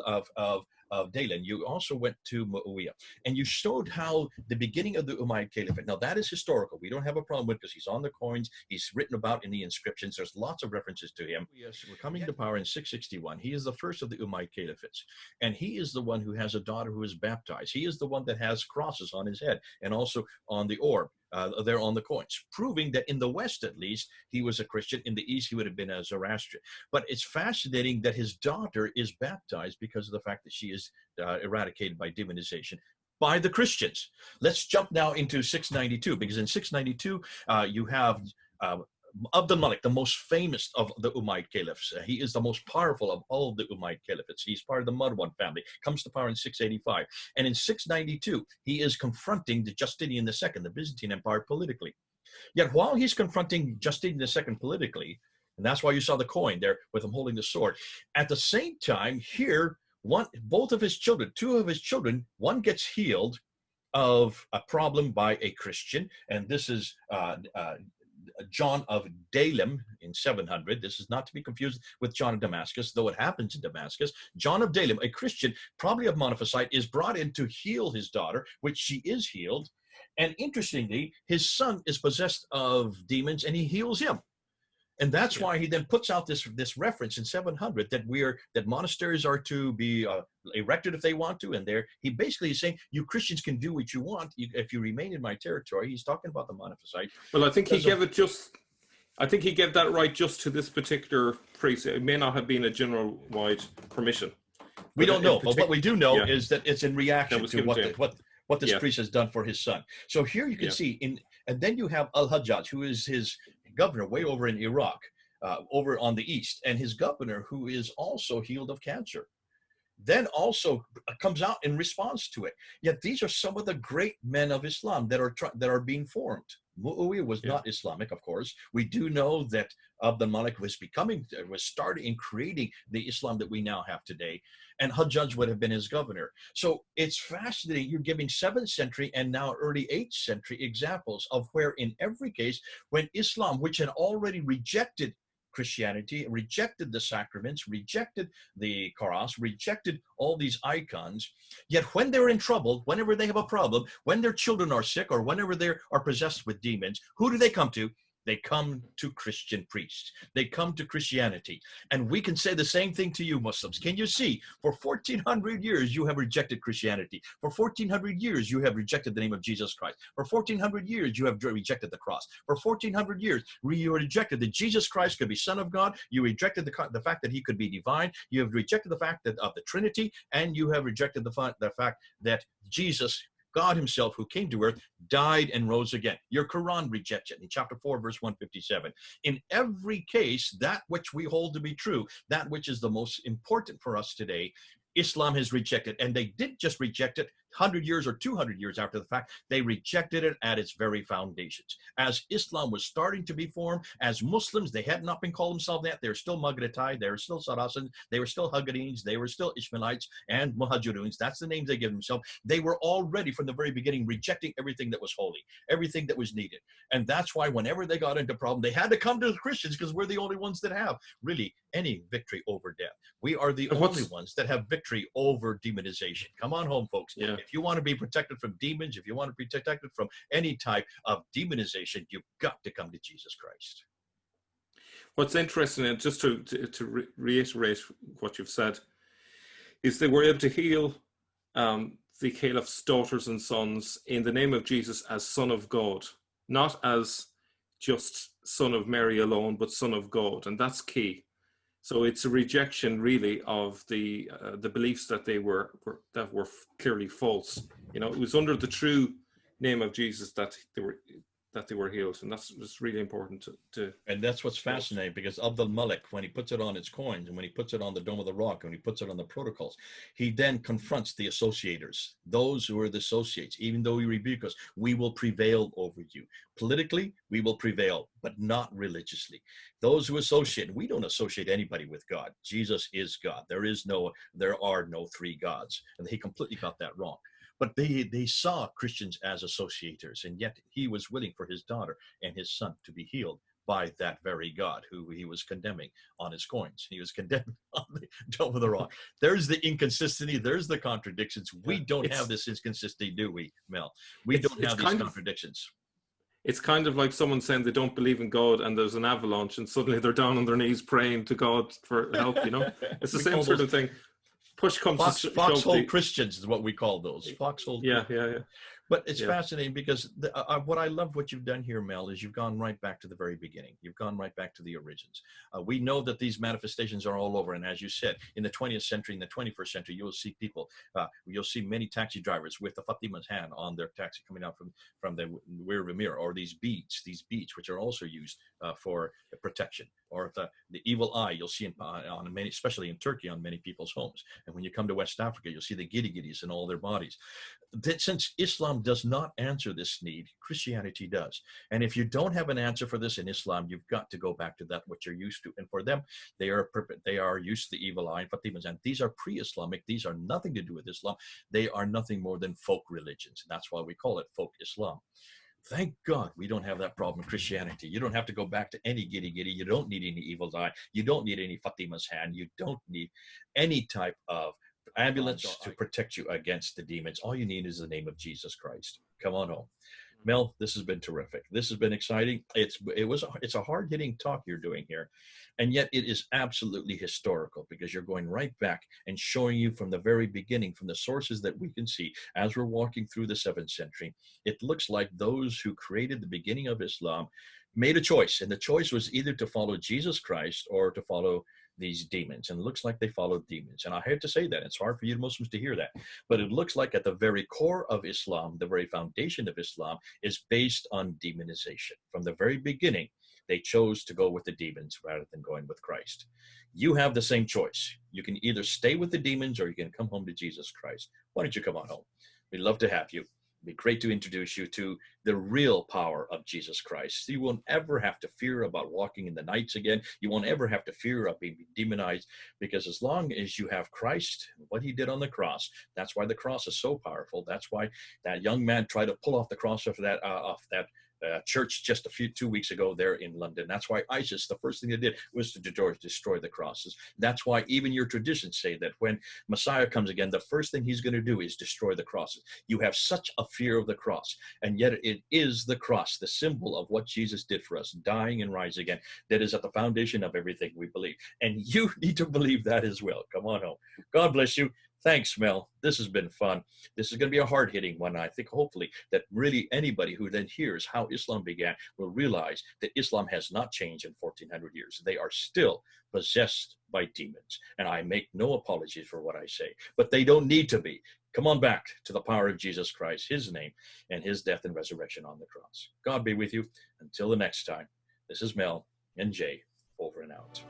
of Dalen, you also went to Muawiyah, and you showed how the beginning of the Umayyad Caliphate. Now that is historical. We don't have a problem with it because he's on the coins. He's written about in the inscriptions. There's lots of references to him. Yes, we're coming to power in 661. He is the first of the Umayyad Caliphates, and he is the one who has a daughter who is baptized. He is the one that has crosses on his head and also on the orb. There on the coins, proving that in the West, at least, he was a Christian. In the East, he would have been a Zoroastrian. But it's fascinating that his daughter is baptized because of the fact that she is eradicated by demonization by the Christians. Let's jump now into 692, because in 692, you have Abd al-Malik, the most famous of the Umayyad Caliphs. He is the most powerful of all of the Umayyad Caliphates. He's part of the Marwan family, comes to power in 685. And in 692, he is confronting the Justinian II, the Byzantine Empire, politically. Yet while he's confronting Justinian II politically, and that's why you saw the coin there with him holding the sword, at the same time, here, two of his children, one gets healed of a problem by a Christian, and this is John of Dalem in 700. This is not to be confused with John of Damascus, though it happens in Damascus. John of Dalem, a Christian, probably of Monophysite, is brought in to heal his daughter, which she is healed. And interestingly, his son is possessed of demons, and he heals him. And that's why he then puts out this reference in 700 that monasteries are to be erected if they want to. And he basically is saying, you Christians can do what you want if you remain in my territory. He's talking about the Monophysite. Well, I think he gave that right just to this particular priest. It may not have been a general-wide permission. We don't know, but what we do know is that it's in reaction to what this priest has done for his son. So here you can see, and then you have Al-Hajjaj, who is his governor way over in Iraq, over on the east, and his governor, who is also healed of cancer, then also comes out in response to it. Yet these are some of the great men of Islam that are being formed. Muawiyah was not Islamic, of course. We do know that Abd al-Malik was starting in creating the Islam that we now have today, and Hajjaj would have been his governor. So it's fascinating. You're giving 7th century and now early 8th century examples of where, in every case, when Islam, which had already rejected Christianity, rejected the sacraments, rejected the Quran, rejected all these icons, yet when they're in trouble, whenever they have a problem, when their children are sick, or whenever they are possessed with demons, who do they come to? They come to Christian priests. They come to Christianity. And we can say the same thing to you, Muslims. Can you see? For 1,400 years, you have rejected Christianity. For 1,400 years, you have rejected the name of Jesus Christ. For 1,400 years, you have rejected the cross. For 1,400 years, you rejected that Jesus Christ could be Son of God. You rejected the fact that he could be divine. You have rejected the fact of the Trinity. And you have rejected the fact that Jesus, God himself, who came to earth, died and rose again. Your Quran rejects it in chapter 4, verse 157. In every case, that which we hold to be true, that which is the most important for us today, Islam has rejected. And they did just reject it, 100 years or 200 years after the fact, they rejected it at its very foundations. As Islam was starting to be formed, as Muslims, they had not been called themselves that. They were still Magaritai, they were still Saracens, they were still Hagarenes, they were still Ishmaelites and Muhajiruns. That's the names they give themselves. They were already from the very beginning rejecting everything that was holy, everything that was needed. And that's why whenever they got into problem, they had to come to the Christians, because we're the only ones that have really any victory over death. We are the only ones that have victory over demonization. Come on home, folks. Yeah. If you want to be protected from demons, if you want to be protected from any type of demonization, you've got to come to Jesus Christ. What's interesting, and just to reiterate what you've said, is they were able to heal the Caliph's daughters and sons in the name of Jesus as Son of God, not as just Son of Mary alone, but Son of God, and that's key. So it's a rejection, really, of the beliefs that they were clearly false. You know, it was under the true name of Jesus that they were healed, and that's really important to. And that's what's fascinating, because Abdul Malik, when he puts it on its coins, and when he puts it on the Dome of the Rock, and when he puts it on the protocols, he then confronts the associators, those who are the associates. Even though we rebuke us, we will prevail over you. Politically, we will prevail, but not religiously. Those who associate, we don't associate anybody with God. Jesus is God. There are no three gods. And he completely got that wrong. But they saw Christians as associators, and yet he was willing for his daughter and his son to be healed by that very God who he was condemning on his coins. He was condemned on the Dome of the Rock. There's the inconsistency. There's the contradictions. We don't have this inconsistency, do we, Mel? We don't have these contradictions. It's kind of like someone saying they don't believe in God, and there's an avalanche, and suddenly they're down on their knees praying to God for help, you know? It's the same sort of thing. Push comes to foxhole Christians is what we call those. Foxhole. Yeah. But it's fascinating, because what I love what you've done here, Mel, is you've gone right back to the very beginning. You've gone right back to the origins. We know that these manifestations are all over. And as you said, in the 20th century, in the 21st century, you'll see people, you'll see many taxi drivers with the Fatima's hand on their taxi coming out from the rear of a mirror, or these beads, which are also used for protection, or the evil eye you'll see on many, especially in Turkey, on many people's homes. And when you come to West Africa, you'll see the giddy-giddies in all their bodies. Since Islam does not answer this need, Christianity does. And if you don't have an answer for this in Islam, you've got to go back to that, what you're used to. And for them, they are used to the evil eye and Fatimas. And these are pre-Islamic. These are nothing to do with Islam. They are nothing more than folk religions. And that's why we call it folk Islam. Thank God we don't have that problem in Christianity. You don't have to go back to any giddy-giddy. You don't need any evil eye. You don't need any Fatima's hand. You don't need any type of ambulance to protect you against the demons. All you need is the name of Jesus Christ. Come on home. Mel, this has been terrific. This has been exciting. It's a hard-hitting talk you're doing here, and yet it is absolutely historical, because you're going right back and showing you from the very beginning, from the sources that we can see as we're walking through the 7th century. It looks like those who created the beginning of Islam made a choice, and the choice was either to follow Jesus Christ or to follow these demons. And it looks like they followed demons. And I hate to say that. It's hard for you Muslims to hear that. But it looks like at the very core of Islam, the very foundation of Islam, is based on demonization. From the very beginning, they chose to go with the demons rather than going with Christ. You have the same choice. You can either stay with the demons, or you can come home to Jesus Christ. Why don't you come on home? We'd love to have you. It'd be great to introduce you to the real power of Jesus Christ. You won't ever have to fear about walking in the nights again. You won't ever have to fear of being demonized, because as long as you have Christ, what he did on the cross, that's why the cross is so powerful. That's why that young man tried to pull off the cross off that church just 2 weeks ago there in London. That's why ISIS, the first thing they did was to destroy the crosses. That's why even your traditions say that when Messiah comes again, the first thing he's going to do is destroy the crosses. You have such a fear of the cross, and yet it is the cross, the symbol of what Jesus did for us, dying and rising again, that is at the foundation of everything we believe. And you need to believe that as well. Come on home. God bless you. Thanks, Mel. This has been fun. This is going to be a hard-hitting one. I think hopefully that really anybody who then hears how Islam began will realize that Islam has not changed in 1400 years. They are still possessed by demons. And I make no apologies for what I say, but they don't need to be. Come on back to the power of Jesus Christ, his name, and his death and resurrection on the cross. God be with you. Until the next time, this is Mel and Jay, over and out.